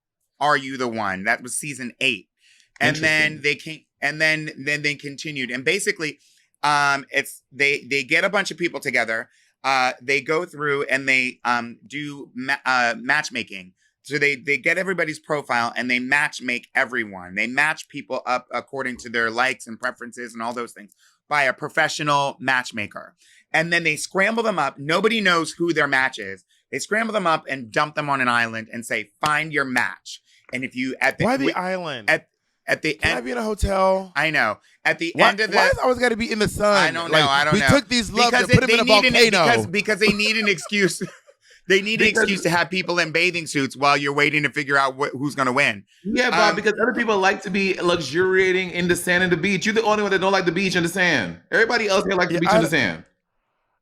S4: Are You the One? That was season 8. And then they came and then they continued. And basically it's they get a bunch of people together. They go through and they do matchmaking. So they get everybody's profile and they match make everyone. They match people up according to their likes and preferences and all those things by a professional matchmaker. And then they scramble them up. Nobody knows who their match is. They scramble them up and dump them on an island and say, find your match. And if you
S2: Why the island?
S4: At the
S2: Can I
S4: end,
S2: be in a hotel?
S4: I know. At the
S2: Why,
S4: end of
S2: why
S4: the
S2: is it always got to be in the sun?
S4: I don't know. I don't know.
S2: We took these loves and put them in a
S4: they need
S2: volcano.
S4: because they need an excuse. They need an excuse to have people in bathing suits while you're waiting to figure out who's going to win.
S1: Yeah, Bob, because other people like to be luxuriating in the sand and the beach. You're the only one that don't like the beach and the sand. Everybody else here likes the beach and the sand.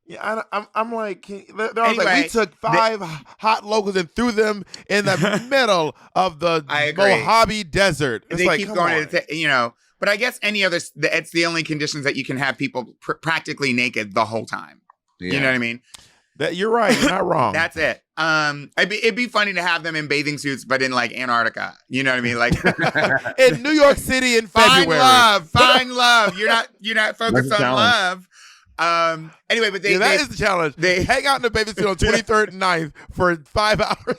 S2: Yeah, I'm like, they're all
S4: Anyway,
S2: like, we took 5 hot locals and threw them in the middle of the
S4: I agree.
S2: Mojave Desert. It's
S4: They
S2: like,
S4: keep
S2: come
S4: going,
S2: on.
S4: you know. But I guess any other, it's the only conditions that you can have people practically naked the whole time.
S1: Yeah.
S4: You know what I mean?
S2: You're right. You're not wrong.
S4: That's it. It'd be funny to have them in bathing suits, but in like Antarctica. You know what I mean? Like
S2: in New York City in
S4: find
S2: February.
S4: find love. You're not focused on love. Anyway, but
S2: that is the challenge. They hang out in the bathing suit on 23rd and 9th for 5 hours.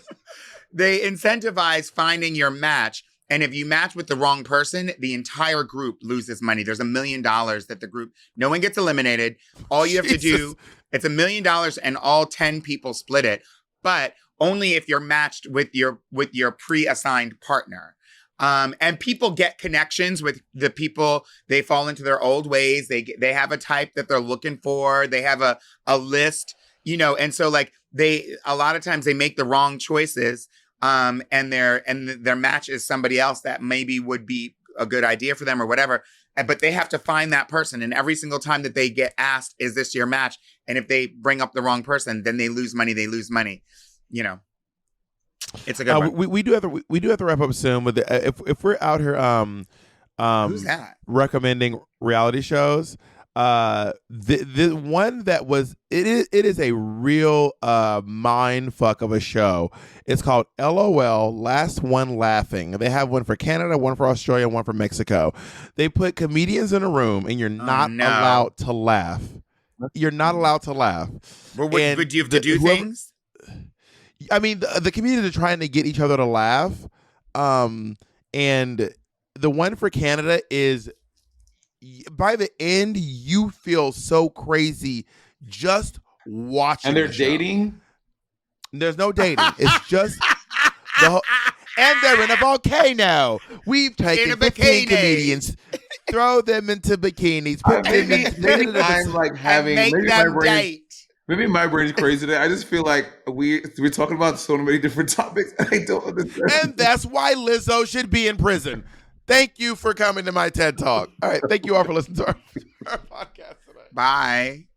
S4: They incentivize finding your match. And if you match with the wrong person, the entire group loses money. There's $1 million that the group, no one gets eliminated. All you have to do, it's $1 million and all 10 people split it, but only if you're matched with your pre-assigned partner. And people get connections with the people. They fall into their old ways. They have a type that they're looking for. They have a list, and so like a lot of times they make the wrong choices. And their match is somebody else that maybe would be a good idea for them or whatever. But they have to find that person. And every single time that they get asked, is this your match? And if they bring up the wrong person, then they lose money. It's a good one.
S2: We do have to wrap up soon. But if we're out here,
S4: Who's that?
S2: recommending reality shows, the one that was it is a real mind fuck of a show. It's called LOL, Last One Laughing. They have one for Canada, one for Australia, one for Mexico. They put comedians in a room and you're not allowed to laugh. You're not allowed to laugh.
S4: But do you have to do things?
S2: I mean, the comedians are trying to get each other to laugh. And the one for Canada is, by the end, you feel so crazy just watching.
S1: And they're dating?
S2: There's no dating. It's just and they're in a volcano. We've taken 15 comedians, throw them into bikinis, put them in.
S1: Maybe I'm like having
S4: make them date.
S1: Maybe my brain's crazy today. I just feel like we're talking about so many different topics. I don't understand.
S2: And that's why Lizzo should be in prison. Thank you for coming to my TED Talk. All right. Thank you all for listening to our podcast today.
S4: Bye.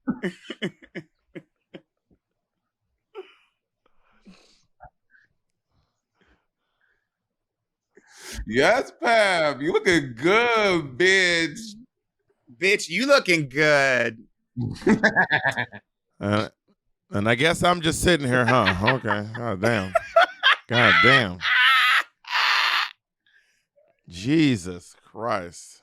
S1: Yes, Pam. You looking good, bitch.
S4: Bitch, you looking good.
S2: And I guess I'm just sitting here, huh? Okay. God damn. God damn. Jesus Christ.